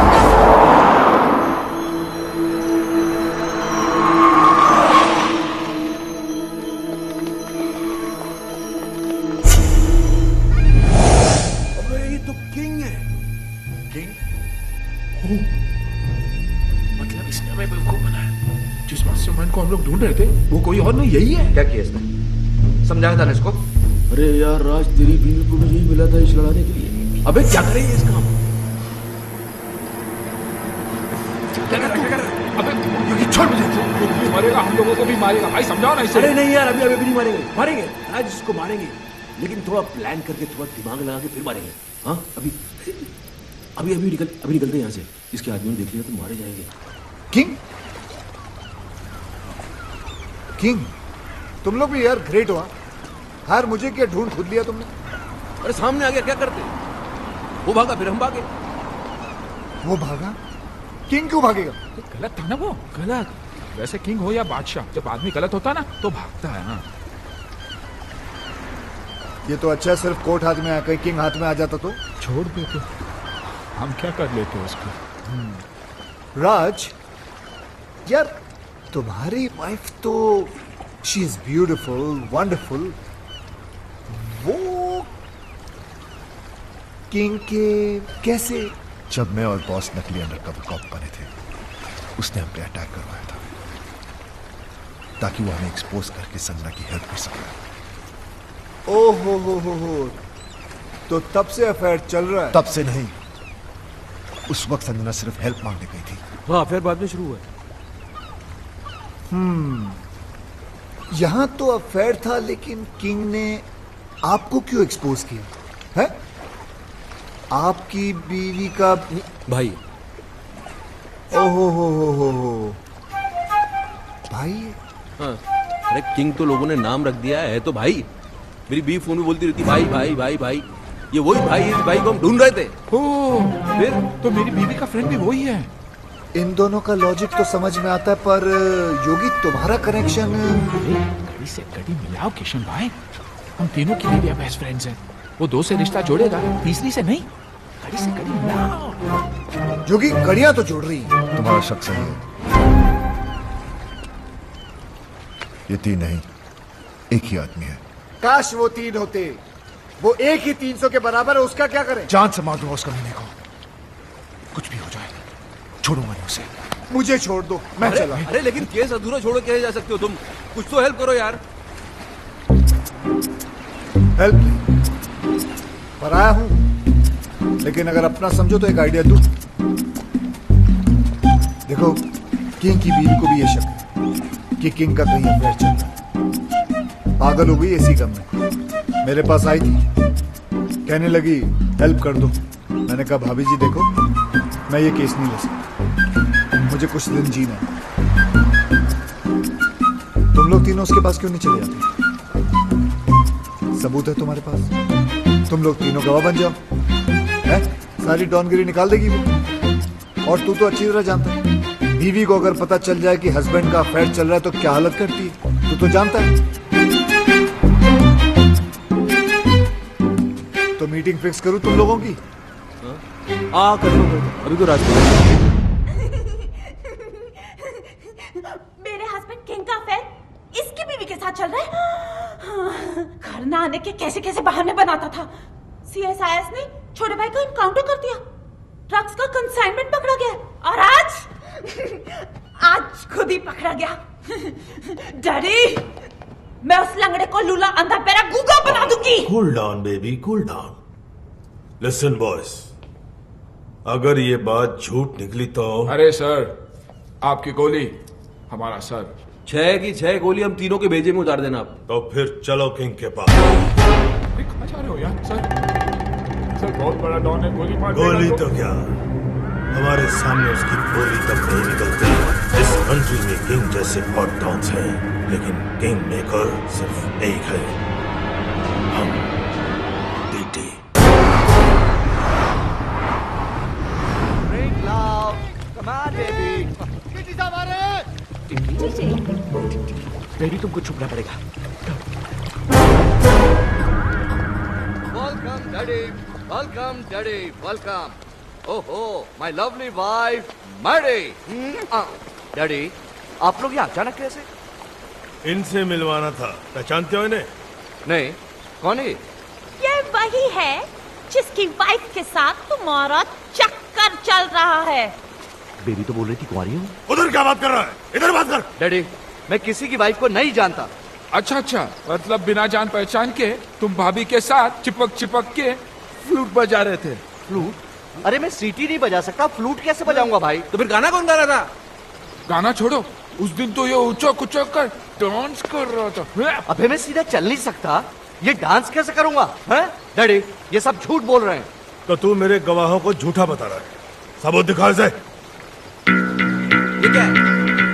अबे ये तो किंग है। किंग? मतलब इसने हमें बेवकूफ बनाया। जिस मास्टरमाइंड को हम लोग ढूंढ रहे थे वो कोई और नहीं, यही है। क्या किया इसने? समझाया था ना इसको? अरे यार राज, तेरी बीवी को भी यही मिला था इस लड़ाने के लिए। अबे क्या करेंगे इस काम? अबे छोड़ मुझे, वो भी मारेगा, हम लोगों को भी मारेगा। भाई समझाओ ना इसे। अरे नहीं यार, अभी भी नहीं मारेंगे। मारेंगे राज, इसको मारेंगे, लेकिन थोड़ा प्लान करके, थोड़ा दिमाग लगा के फिर मारेंगे। हाँ अभी निकलते हैं यहाँ से। इसके आदमी ने देख लिया तो मारे जाएंगे। किंग, किंग, तुम लोग भी यार ग्रेट हो। हार मुझे क्या ढूंढ खुद लिया तुमने? अरे सामने आ गया, क्या करते? वो भागा, फिर हम भागे। वो भागा? किंग क्यों भागेगा? गलत था ना वो। गलत? वैसे किंग हो या बादशाह, जब आदमी गलत होता ना तो भागता है ना। ये तो अच्छा है, सिर्फ कोर्ट हाथ में आकर किंग हाथ में आ जाता तो छोड़ देते, हम क्या कर लेते उसको। राज यार, तुम्हारी वाइफ तो शी इज ब्यूटिफुल, वंडरफुल। वो किंग के कैसे? जब मैं और बॉस नकली अंडरकवर कॉप बने थे, उसने हम पे अटैक करवाया था ताकि वो हमें एक्सपोज करके संजना की हेल्प कर सके। ओ हो, तो तब से अफेयर चल रहा है? तब से नहीं, उस वक्त संजना सिर्फ हेल्प मांगने गई थी। हाँ फिर बाद में शुरू हुआ। यहां तो अफेयर था, लेकिन किंग ने आपको क्यों एक्सपोज किया है? आपकी बीवी का भाई। ओहो हो भाई। हाँ, अरे किंग तो लोगों ने नाम रख दिया है तो भाई। मेरी बीवी फोन में बोलती रहती भाई भाई भाई भाई। ये वही भाई है, इस भाई को हम ढूंढ रहे थे। फिर तो मेरी बीवी का फ्रेंड भी वही है। इन दोनों का लॉजिक तो समझ में आता है, पर योगी तुम्हारा कनेक्शन। कड़ी से कड़ी मिलाओ किशन भाई, हम तीनों की भी बेस्ट फ्रेंड्स हैं। वो दो से रिश्ता जोड़ेगा, तीसरी से नहीं। कड़ी से कड़ी मिलाओ। योगी कड़ियां तो जोड़ रही है। तुम्हारा शक सही है, ये तीन नहीं, एक ही आदमी है। काश वो तीन होते। वो एक ही 300 के बराबर है, उसका क्या करें? जान से मार दूंगा उसका महीने को, कुछ भी हो जाए छोड़ूंगा नहीं उसे। मुझे छोड़ दो, मैं चला। अरे लेकिन केस अधूरा छोड़ो कैसे जा सकते हो तुम? कुछ तो हेल्प करो यार। हेल्प पर आया हूं, लेकिन अगर अपना समझो तो एक आइडिया दूं। देखो, किंग की बीवी को भी ये शक है कि किंग का कहीं अफेयर चल रहा है। पागल हो गई इसी गम में, मेरे पास आई थी, कहने लगी हेल्प कर दो। मैंने कहा भाभी जी देखो, मैं ये केस नहीं ले सकता, मुझे कुछ दिन जीना है। तुम लोग तीनों उसके पास क्यों नहीं चले जाते? सबूत है तुम्हारे पास, तुम लोग तीनों गवाह बन जाओ। है? सारी डॉनगिरी निकाल देगी वो। और तू तो अच्छी तरह जानता है, बीवी को अगर पता चल जाए कि हस्बैंड का अफेयर चल रहा है तो क्या हालत करती है, तू तो जानता है। तो मीटिंग फिक्स करूं तुम लोगों की? कर लो। अभी तो रास्ते मेरे हस्बैंड किंग का अफेयर इसकी बीवी के साथ चल रहा है। घर ना आने के कैसे कैसे बहाने बनाता था। सीएसआईएस ने छोटे भाई को इनकाउंटर कर दिया, ड्रग्स का कंसाइनमेंट पकड़ा गया, और आज खुद ही पकड़ा गया। डैडी, मैं उस लंगड़े को लूला अंधा पैरा गूंगा बना दूंगी। Cool down baby, cool down. Listen boys, अगर ये बात झूठ निकली तो। अरे सर, आपकी गोली हमारा सर। 6 की 6 गोली हम तीनों के भेजे में उतार देना आप। तो फिर चलो किंग के पास। कहाँ जा रहे हो यार? सर बहुत बड़ा डॉन है, गोली मार देगा। गोली तो क्या, हमारे सामने उसकी गोली तक नहीं निकलती। इस कंट्री में किंग जैसे हॉट डॉन्स हैं, लेकिन किंग मेकर सिर्फ एक है, हम डीटी। Come on, baby. डैडी तुमको छुपना पड़ेगा। Welcome daddy, welcome daddy, welcome. ओहो my lovely wife Maddy. Daddy आप लोग यहाँ अचानक कैसे? इनसे मिलवाना था, पहचानते हो इन्हें? नहीं, कौन है? ये वही है जिसकी वाइफ के साथ तुम्हारा चक्कर चल रहा है। बेबी तो बोल रही थी कुंवारी हूँ। उधर क्या बात कर रहा है? इधर बात कर। डैडी मैं किसी की वाइफ को नहीं जानता। अच्छा अच्छा, मतलब बिना जान पहचान के तुम भाभी के साथ चिपक चिपक के फ्लूट बजा रहे थे। फ्लूट? अरे मैं सीटी नहीं बजा सकता, फ्लूट कैसे बजाऊंगा भाई? तो फिर गाना कौन गा रहा था? गाना छोड़ो, उस दिन तो ये उचक उचक कर डांस कर रहा था। अबे मैं सीधा चल नहीं सकता, ये डांस कैसे करूंगा? हैं? डैडी ये सब झूठ बोल रहे हैं। तो तू मेरे गवाहों को झूठा बता रहा है, सबूत दिखा इसे। ये क्या है?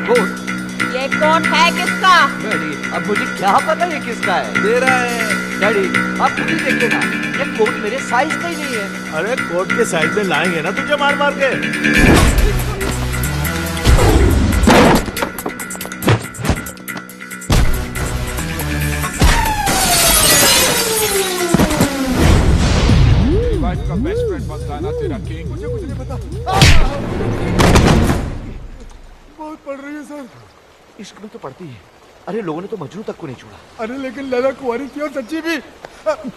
कोट? ये कोट है किसका? डैडी अब मुझे क्या पता ये किसका है? तेरा है। डैडी आप खुद ही देखिए ना, ये कोट मेरे साइज का ही नहीं है। अरे कोट के साइज में लाएंगे ना तुझे मार मार के। का बेस्ट फ्रेंड बनता है ना तेरा किंग। मुझे कुछ नहीं पता। बहुत पड़ रही है सर। इश्क में तो पड़ती है। अरे लोगों ने तो मजनू तक को नहीं छोड़ा। अरे लेकिन लैला कुंवारी थी और सच्ची भी।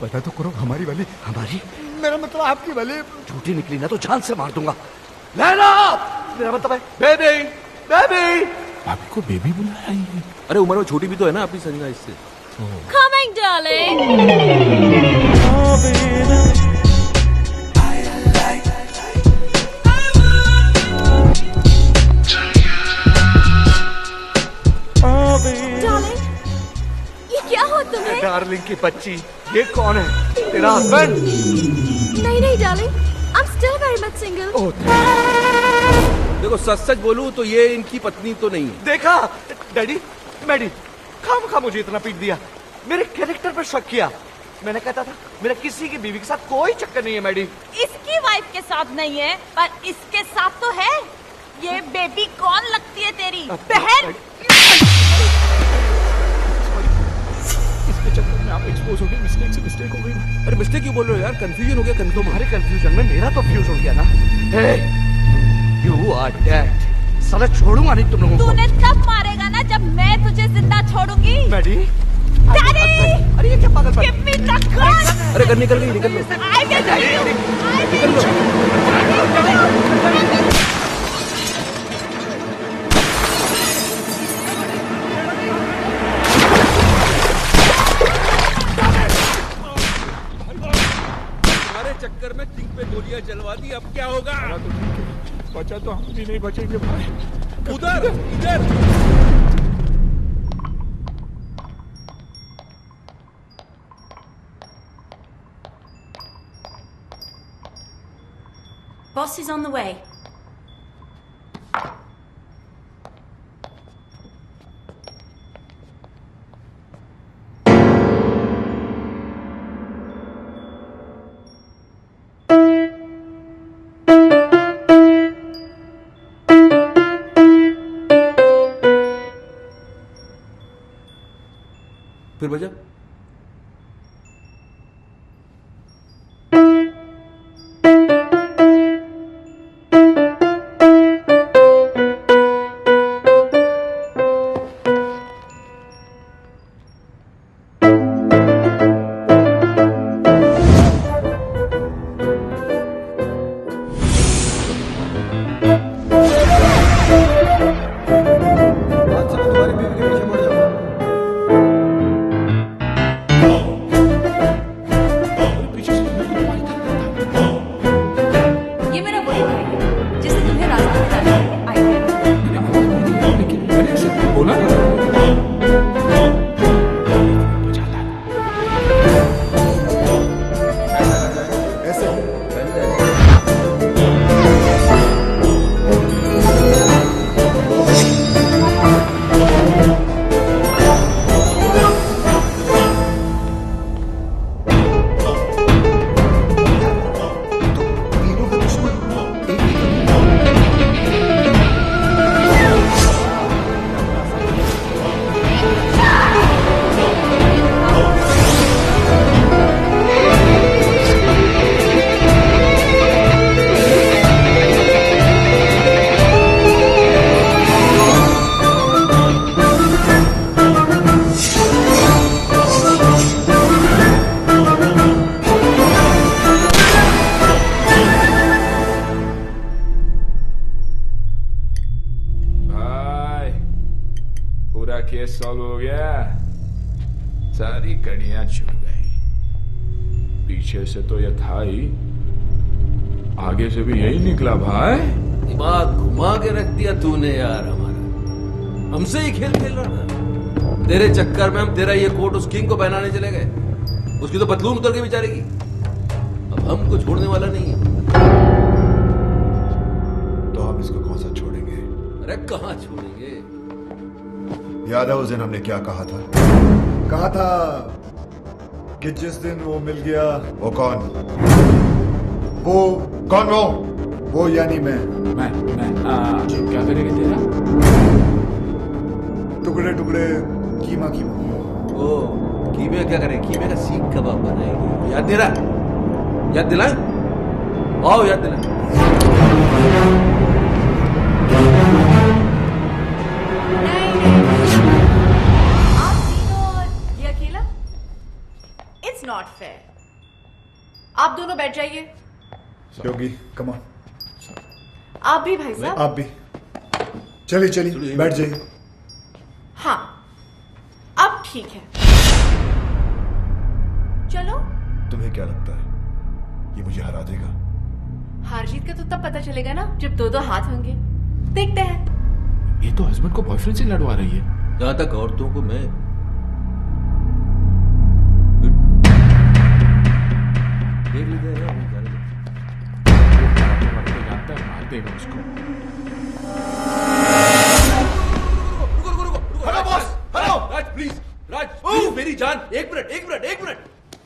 पता तो करो हमारी वाली। हमारी? मेरा मतलब आपकी वाली। झूठी निकली ना तो जान से मार दूंगा। लैला मेरा मतलब है बेबी। बेबी भाभी को बेबी बुला रही है। अरे उम्र में छोटी भी तो है ना अपनी संजना इससे। Coming, darling. Darling, ये क्या हो तुम्हें? डार्लिंग की बच्ची, ये कौन है? तेरा हस्बैंड? नहीं नहीं darling, I'm still very much single. देखो सच सच बोलूं तो ये इनकी पत्नी तो नहीं है। देखा डैडी, मैडी खामखा मुझे इतना पीट दिया, मेरे कैरेक्टर पर शक किया। मैंने कहता था मेरा किसी की बीवी के साथ कोई चक्कर नहीं है। मैडी इसकी वाइफ के साथ नहीं है पर इसके साथ तो है। ये बेबी कौन लगती है तेरी बहन? इसके चक्कर में आप एक्सपोज हो गए, मिस्टेक से मिस्टेक हो गई। अरे मिस्टेक क्यों बोल रहे हो यार? कंफ्यूजन हो गया। तुम्हारे कंफ्यूजन में मेरा तो फ्यूज हो गया ना। You are dead. साला छोड़ूंगा नहीं तुम लोगों को। तूने तब मारेगा ना जब मैं तुझे जिंदा छोड़ूंगी। मैडी डैडी अरे ये क्या पागल गिव मी द गन। अरे गन निकल गई, निकल लो। I will kill you. निकल लो। चक्कर में किंग पे गोलियां चलवा दी, अब क्या होगा? बचा तो हम भी नहीं बचेंगे भाई। उधर इधर। Boss is on the way. फिर बजा। केस सॉल्व हो गया, सारी कड़ियां छूट गई। पीछे से तो यह था ही, आगे से भी यही निकला भाई। दिमाग घुमा के रख दिया तूने यार हमारा। हमसे ही खेल खेल रहा था। तेरे चक्कर में हम तेरा ये कोट उस किंग को पहनाने चले गए। उसकी तो पतलून उतर के बेचारेगी। अब हमको छोड़ने वाला नहीं है। तो हम इसको कौन सा छोड़ेंगे? अरे कहाँ छोड़ेंगे? याद है उस दिन हमने क्या कहा था? कहा था कि जिस दिन वो मिल गया। वो कौन? वो कौन वो यानी मैं क्या करेंगे तेरा? टुकड़े टुकड़े कीमा कीमा। ओ कीमे क्या करें? कीमे का सीख कबाब बनाएंगे। याद दे रहा? याद दिलाएं? आओ याद दिलाएं। आप तीनों और ये अकेला? It's not fair. आप दोनों बैठ जाइए। योगी कम ऑन। आप भी भाई साहब। आप भी चलिए चलिए बैठ जाइए। हाँ अब ठीक है, चलो। तुम्हें क्या लगता है ये मुझे हरा देगा? हार जीत का तो तब पता चलेगा ना जब दो दो हाथ होंगे। देखते हैं। ये तो हस्बैंड को बॉयफ्रेंड से लड़वा रही है। जहां तक औरतों को मैं देख लेते हैं ना, जानता है मार देगा उसको। Hello boss, hello Raj please, Raj please मेरी जान, एक मिनट।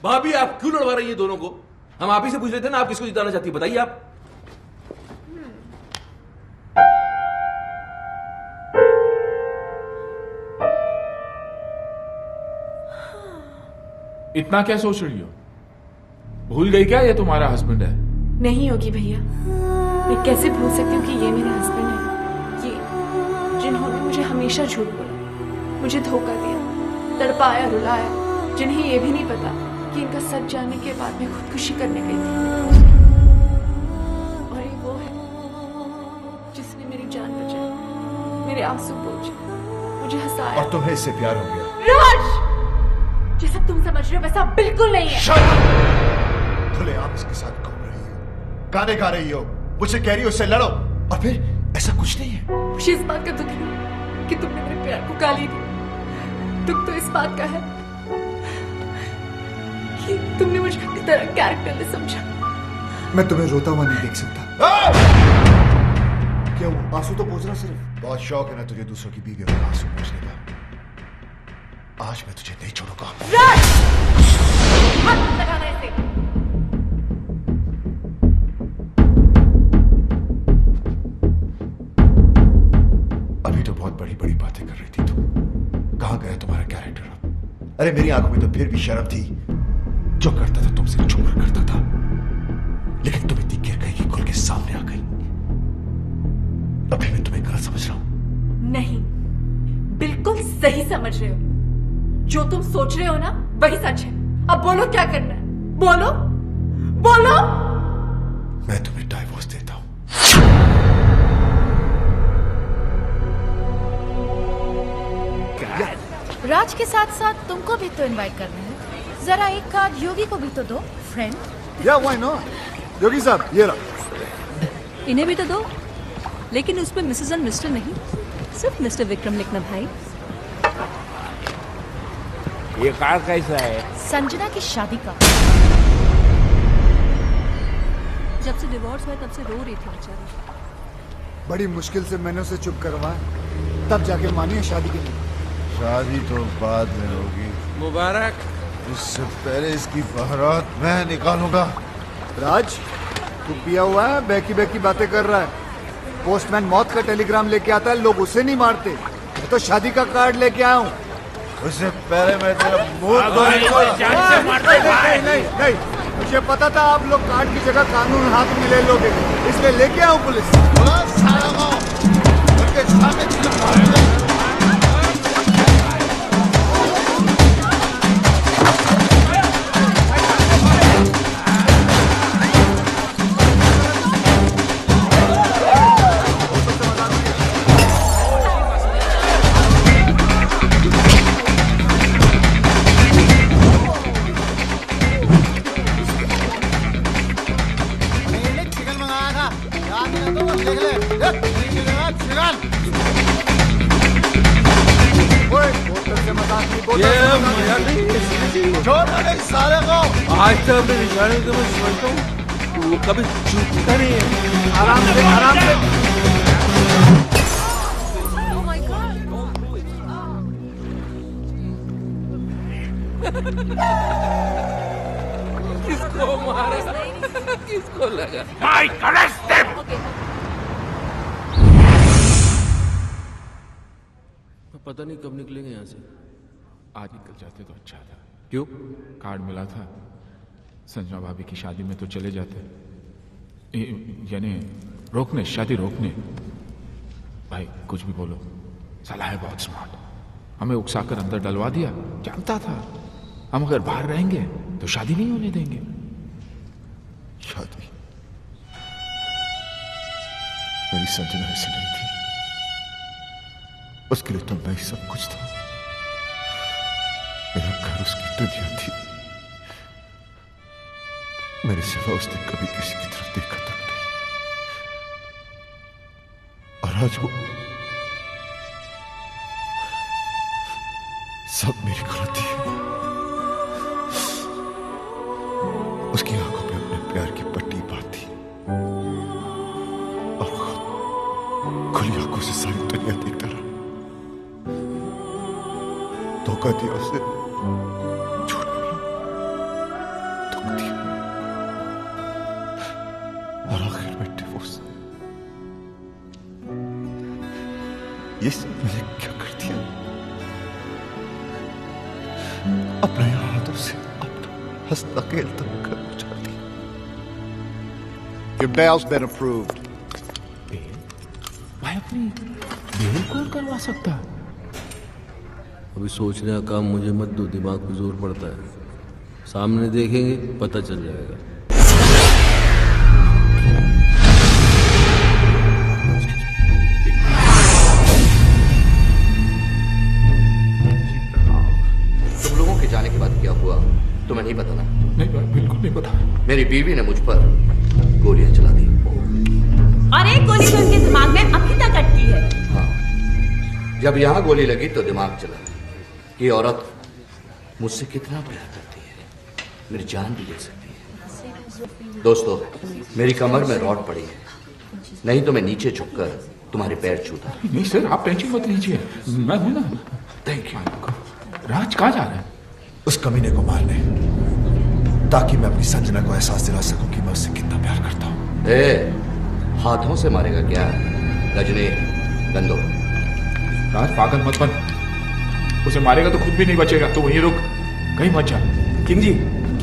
भाभी आप क्यों लड़वा रही है दोनों को? हम आप ही से पूछ लेते हैं ना, आप किसको जिताना चाहती है बताइए आप। इतना क्या सोच रही हो? भूल गई क्या ये तुम्हारा हस्बैंड है? नहीं होगी भैया, मैं कैसे भूल सकती हूँ कि ये मेरे हस्बैंड है। ये जिन्होंने मुझे हमेशा झूठ बोला, मुझे धोखा दिया, तड़पाया रुलाया, जिन्हें ये भी नहीं पता कि इनका सच जानने के बाद मैं खुदकुशी करने गई थी। और ये वो है जिसने मेरी जान बचाई, मेरे आंसू पोंछे, मुझे हंसाया। और तुम्हें इससे प्यार हो गया? राज, जैसा तुम समझ रहे हो वैसा बिल्कुल नहीं है। खुलेआम इसके साथ घूम रही हो, गाने गा रही हो, मुझसे कह रही हो उससे लड़ो, और फिर ऐसा कुछ नहीं है। मुझे इस बात का दुख है कि तुमने मेरे प्यार को गाली दी। दुख तो इस बात का है कि तुमने मुझे अपनी तरह कैरेक्टरलेस समझा। मैं तुम्हें रोता हुआ नहीं देख सकता। क्या वो आंसू तो पोंछ रहा सिर्फ? बहुत शौक है ना तुझे दूसरों की बीवी में आंसू पोंछने का। आज मैं तुझे नहीं छोड़ूंगा। राज, हाथ मत लगाना इसे। अभी तो बहुत बड़ी बड़ी बातें कर रही थी तुम। कहाँ गया तुम्हारा कैरेक्टर? अरे मेरी आंखों में तो फिर भी शर्म थी। जो करता था तुमसे छुप कर करता था, लेकिन तुम इतनी गिर गई कि खुल के सामने आ गई। अभी मैं तुम्हें गलत समझ रहा हूं? नहीं, बिल्कुल सही समझ रहे हो। जो तुम सोच रहे हो ना वही सच है। अब बोलो क्या करना है, बोलो बोलो। मैं तुम्हें डाइवोर्स देता हूं। राज के साथ साथ तुमको भी तो इनवाइट करना है। जरा एक कार्ड योगी को भी तो दो फ्रेंड। या व्हाई नॉट? योगी साहब ये रहा। इन्हें भी तो दो, लेकिन उसमें मिसेस एंड मिस्टर नहीं, सिर्फ मिस्टर विक्रम लिखना भाई। ये कार्ड कैसा है? संजना की शादी का। जब से डिवोर्स हुआ तब से रो रही थी बेचारी। बड़ी मुश्किल से मैंने उसे चुप करवाया, तब जाके मानी है शादी के लिए। शादी तो बाद में होगी। मुबारक। इससे पहले इसकी बारात मैं निकालूंगा। राज, तू पिया हुआ है, बैकी बैकी बातें कर रहा है। पोस्टमैन मौत का टेलीग्राम लेके आता है, लोग उसे नहीं मारते। मैं तो शादी का कार्ड लेके आया हूँ। उससे पहले मैं तेरा मुंह नहीं, मुझे पता था आप लोग कार्ड की जगह कानून हाथ में ले लोगे, इसलिए लेके आऊं पुलिस। सारे को आज तक अपने निशाने को मैं समझता हूँ वो कभी चूकता नहीं है। आराम से किसको मारा किसको लगा? Mike, arrest them! पता नहीं कब निकलेंगे यहाँ से। आज निकल जाते तो अच्छा था। क्यों? कार्ड मिला था, संजना भाभी की शादी में तो चले जाते, यानी रोकने, शादी रोकने। भाई कुछ भी बोलो, साला है बहुत स्मार्ट, हमें उकसाकर अंदर डलवा दिया। जानता था हम अगर बाहर रहेंगे तो शादी नहीं होने देंगे। शादी मेरी संजना ऐसी नहीं थी, उसके लिए तो मैं ही सब कुछ था। मेरा घर उसकी दुनिया थी, मेरे सिवा उसने कभी किसी की तरफ देखा तक नहीं। और आज वो सब मेरी गलती है। उसकी आंखों में अपने प्यार की पट्टी बांधी और खुली आंखों से सारी दुनिया देखता रहा। धोखा दिया उसे, झूठ बोला, दुख दिया और आखिर में डिवोर्स। ये सब मैंने क्या कर दिया? अपने हाथों से अपना हंसता खेलता घर उजाड़ दिया। Your bail's been approved. भाई अपनी बेल कौन करवा सकता? अभी सोचने का काम मुझे मत दो, दिमाग पे जोर पड़ता है। सामने देखेंगे पता चल जाएगा। तुम लोगों के जाने के बाद क्या हुआ तुम्हें नहीं पता ना? नहीं भाई, बिल्कुल नहीं पता। मेरी बीवी ने मुझ पर गोलियां चला दी और एक गोली तो उनके दिमाग में अभी तक अटकी है। हाँ, जब यहाँ गोली लगी तो दिमाग चला। ये औरत मुझसे कितना प्यार करती है, मेरी जान भी ले सकती है। दोस्तों, मेरी कमर में रॉड पड़ी है, नहीं तो मैं नीचे झुककर तुम्हारे पैर छूता। नहीं सर, आप टेंशन मत लीजिए, मैं हूं ना। Thank you. राज कहाँ जा रहे हैं? उस कमीने को मारने, ताकि मैं अपनी संजना को एहसास दिला सकूं कि मैं उससे कितना प्यार करता हूं। हाथों से मारेगा क्या? गजनी गंदो। राज पागल मत बन, उसे मारेगा तो खुद भी नहीं बचेगा। तो वहीं रुक, कहीं मत जा। किंग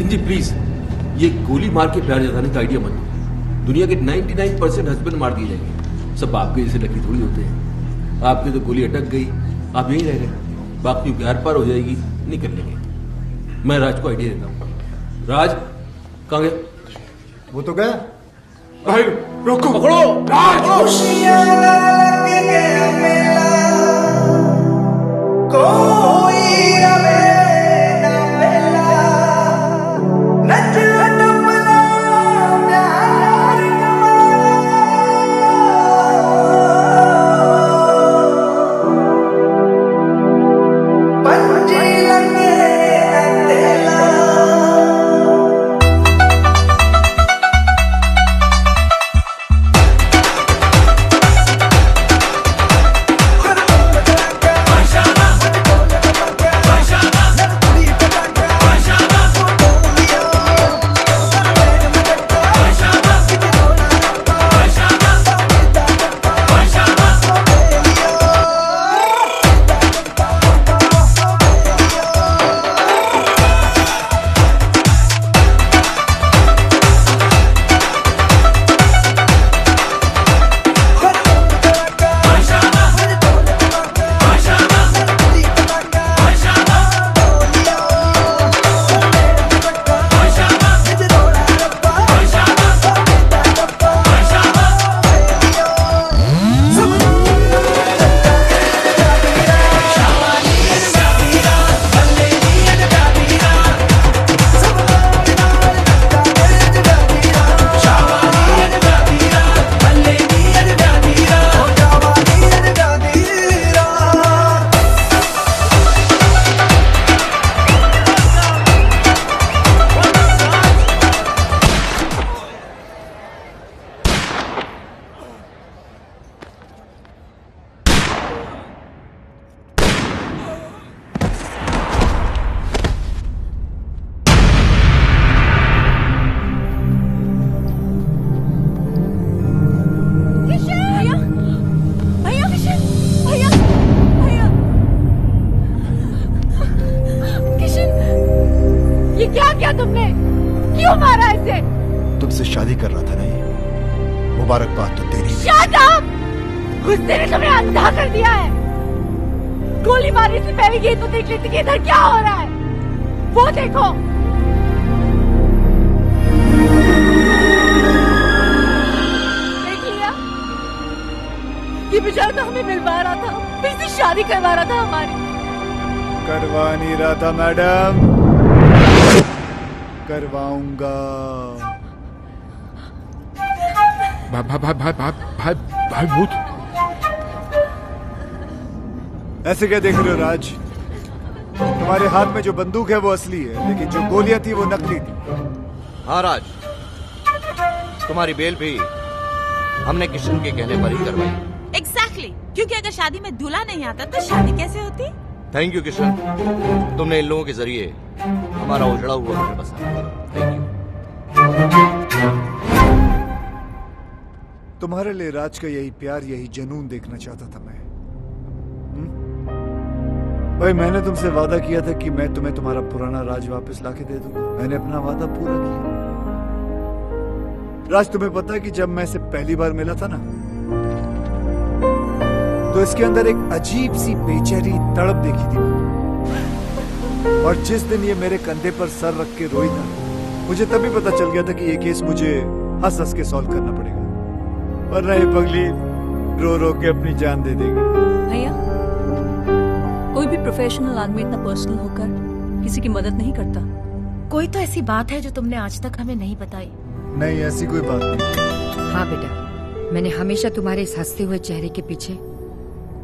जी प्लीज, ये गोली मार के प्यार जताने का आइडिया मत दो। दुनिया के 99% हस्बैंड मार दिए जाएंगे, सब आपके जैसे लकी थोड़ी होते हैं। आपकी तो गोली अटक गई, आप यहीं रह गए, बाकी प्यार पार हो जाएगी, नहीं कर लेंगे। मैं राज को आइडिया देता हूँ। राज कहाँ गया? वो तो गया। भाई रोको, पकड़ो राज। शादी कर रहा था ना ये, मुबारकबाद तो तेरी। Shut up! गुस्से ने तुम्हें अंधा कर दिया है। गोली मारने से पहले ये तो देख लेती कि इधर क्या हो रहा है। वो देखो। देख लिया? ये बेचारा तो हमें मिलवा रहा था, फिर से शादी करवा रहा था हमारी। करवा नहीं रहा था मैडम, करवाऊंगा। भाई भूत। ऐसे क्या देख रहे हो राज? तुम्हारे हाथ में जो बंदूक है वो असली है, लेकिन जो गोलियां थी वो नकली थी। हाँ राज, तुम्हारी बेल भी हमने किशन के कहने पर ही करवाई। Exactly, क्योंकि अगर शादी में दूल्हा नहीं आता तो शादी कैसे होती? थैंक यू किशन, तुमने इन लोगों के जरिए हमारा उजड़ा हुआ घर बसाया। Thank you. तुम्हारे लिए राज का यही प्यार, यही जुनून देखना चाहता था मैं। भाई मैंने तुमसे वादा किया था कि मैं तुम्हें तुम्हारा पुराना राज वापस लाके दे दूंगा। मैंने अपना वादा पूरा किया। राज तुम्हें पता है कि जब मैं इसे पहली बार मिला था ना, तो इसके अंदर एक अजीब सी बेचैनी तड़प देखी थी मैंने। और जिस दिन ये मेरे कंधे पर सर रख के रोई था, मुझे तभी पता चल गया था कि ये केस मुझे हंस हंस के सॉल्व करना पड़ेगा, वरना ये पगली रो रो के अपनी जान दे देगी। भैया, कोई भी प्रोफेशनल आदमी इतना पर्सनल होकर किसी की मदद नहीं करता। कोई तो ऐसी बात है जो तुमने आज तक हमें नहीं बताई। नहीं, ऐसी कोई बात नहीं। हाँ बेटा, मैंने हमेशा तुम्हारे इस हंसते हुए चेहरे के पीछे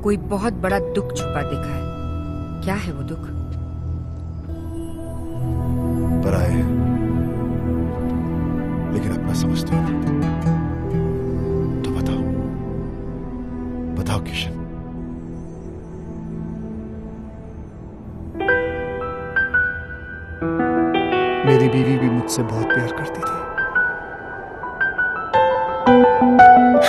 कोई बहुत बड़ा दुख छुपा देखा है। क्या है वो दुख? बड़ा है, लेकिन अपना समझते हो तो बताओ, बताओ किशन। मेरी बीवी भी मुझसे बहुत प्यार करती थी।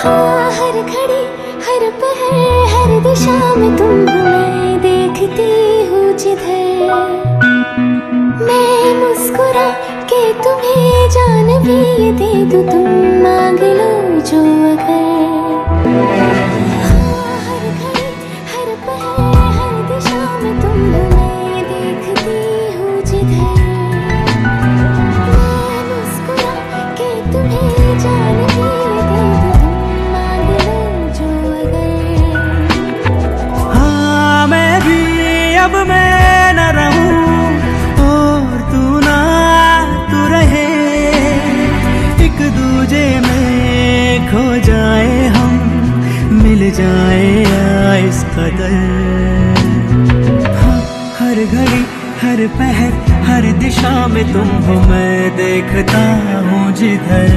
हाँ, हर घड़ी हर पहर हर दिशा में तुम मैं देखती हूँ जिधर। मैं मुस्कुरा के तुम्हें जान भी ये दे दूँ, तुम मांग लो जो अगर। हाँ, हर घड़ी हर पहर हर दिशा में तुम मैं देखती हूँ जिधर। अब मैं न रहूं और तू ना तू रहे, एक दूजे में खो जाए हम, मिल जाए इस कदर। हाँ, हर घड़ी हर पहर हर दिशा में तुम हो, मैं देखता हूँ जिधर।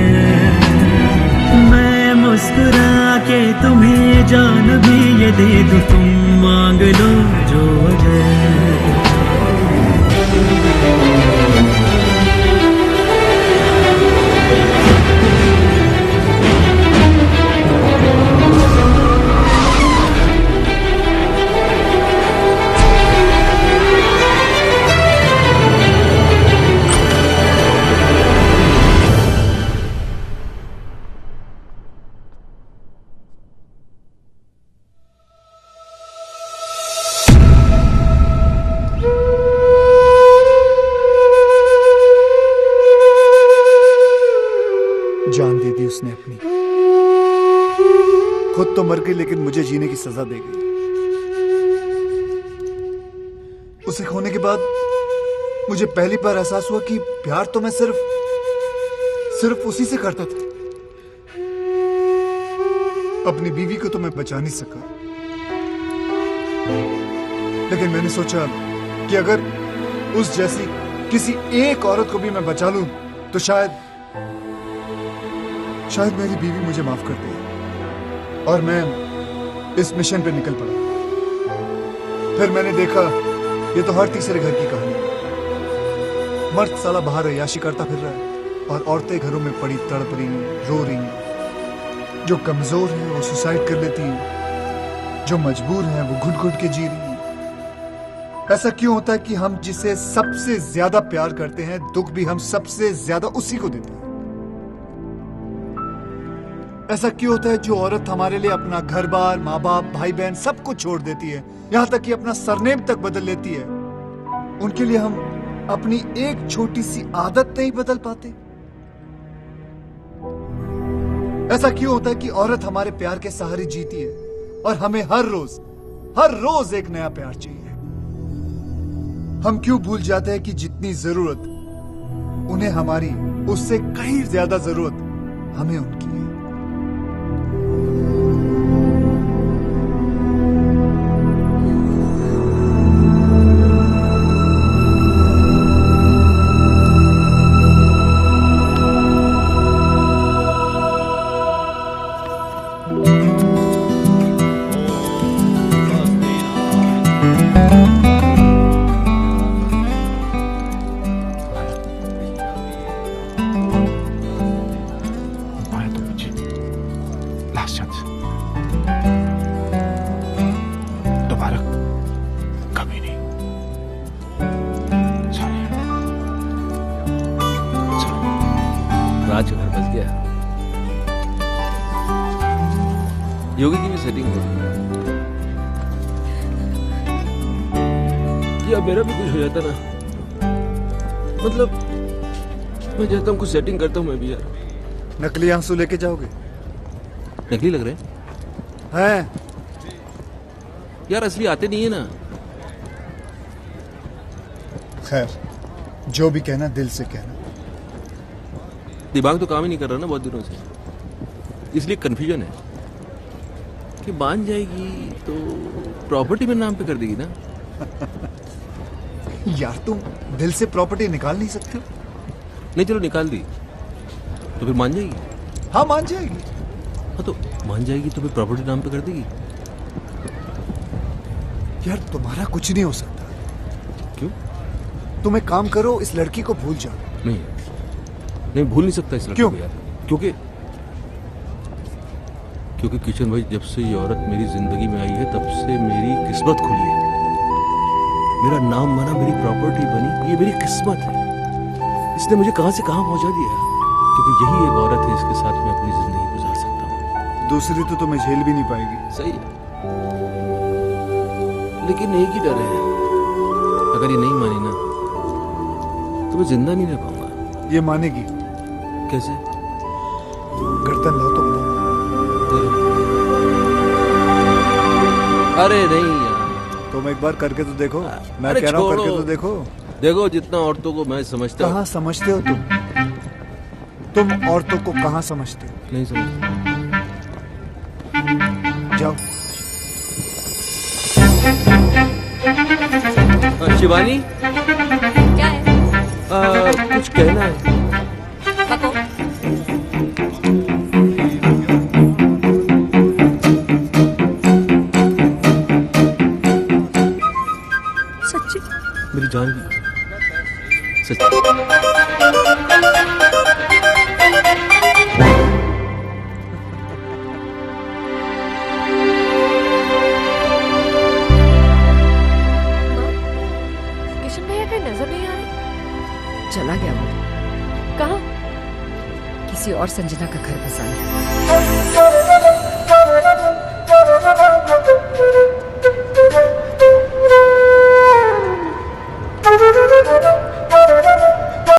मैं मुस्कुरा के तुम्हें जान भी ये दे दूँ, तुम मांग लो जो जान दे दी उसने अपनी, खुद तो मर गई लेकिन मुझे जीने की सजा दे गई। उसे खोने के बाद मुझे पहली बार एहसास हुआ कि प्यार तो मैं सिर्फ उसी से करता था। अपनी बीवी को तो मैं बचा नहीं सका, लेकिन मैंने सोचा कि अगर उस जैसी किसी एक औरत को भी मैं बचा लूं तो शायद मेरी बीवी मुझे माफ कर दे। और मैं इस मिशन पे निकल पड़ा। फिर मैंने देखा ये तो हर तीसरे घर की कहानी है। मर्द साला बाहर अय्याशी करता फिर रहा है और औरतें घरों में पड़ी तड़प रही, रो रही। जो कमजोर है वो सुसाइड कर लेती है, जो मजबूर है वो घुट घुट के जी रही है। ऐसा क्यों होता है कि हम जिसे सबसे ज्यादा प्यार करते हैं, दुख भी हम सबसे ज्यादा उसी को देते हैं। ऐसा क्यों होता है जो औरत हमारे लिए अपना घर बार, माँ बाप, भाई बहन सब कुछ छोड़ देती है, यहाँ तक कि अपना सरनेम तक बदल लेती है, उनके लिए हम अपनी एक छोटी सी आदत नहीं बदल पाते? ऐसा क्यों होता है कि औरत हमारे प्यार के सहारे जीती है और हमें हर रोज एक नया प्यार चाहिए? हम क्यों भूल जाते हैं कि जितनी जरूरत उन्हें हमारी, उससे कहीं ज्यादा जरूरत हमें उनकी है? दोबारा कभी नहीं। राज घर बस गया। योगी की भी सेटिंग हो गई। या मेरा भी कुछ हो जाता ना, मतलब मैं चाहता हूँ कुछ सेटिंग करता हूँ मैं भी यार। नकली आंसू लेके जाओगे? नकली लग रहे हैं यार, असली आते नहीं है ना। खैर, जो भी कहना दिल से कहना। दिमाग तो काम ही नहीं कर रहा ना बहुत दिनों से, इसलिए कंफ्यूजन है कि मान जाएगी तो प्रॉपर्टी मेरे नाम पे कर देगी ना। यार तुम दिल से प्रॉपर्टी निकाल नहीं सकते? नहीं चलो निकाल दी तो फिर मान जाएगी? हाँ मान जाएगी। हाँ तो मान जाएगी तो फिर प्रॉपर्टी नाम पे कर देगी। यार तुम्हारा कुछ नहीं हो सकता। क्यों? तुम एक काम करो, इस लड़की को भूल जाओ। नहीं भूल नहीं सकता इस लड़की को यार। क्योंकि किशन भाई, जब से ये औरत मेरी जिंदगी में आई है तब से मेरी किस्मत खुली है। मेरा नाम बना, मेरी प्रॉपर्टी बनी, ये मेरी किस्मत है। इसने मुझे कहां से कहां पहुंचा दिया, क्योंकि यही एक औरत है इसके साथ मैं अपनी जिंदगी गुजार सकता हूँ। दूसरी तो तुम्हें झेल भी नहीं पाएगी। सही है, लेकिन एक ही डर है, अगर ये नहीं मानी ना तो मैं जिंदा नहीं रह पाऊंगा। ये मानेगी कैसे? गर्दन लाओ तो बताओ। अरे नहीं यार, तुम एक बार करके तो देखो। मैं कह रहा हूँ करके तो देखो। देखो जितना औरतों को मैं समझता हूँ। कहाँ समझते हो तुम औरतों को कहाँ समझते हो? नहीं समझता। जाओ। शिवानी, क्या है? कुछ कहना है। बको। सच्ची? मेरी जान भी सच्ची। नजर नहीं आ रही। चला गया वो। कहाँ? किसी और संजना का घर बसाने।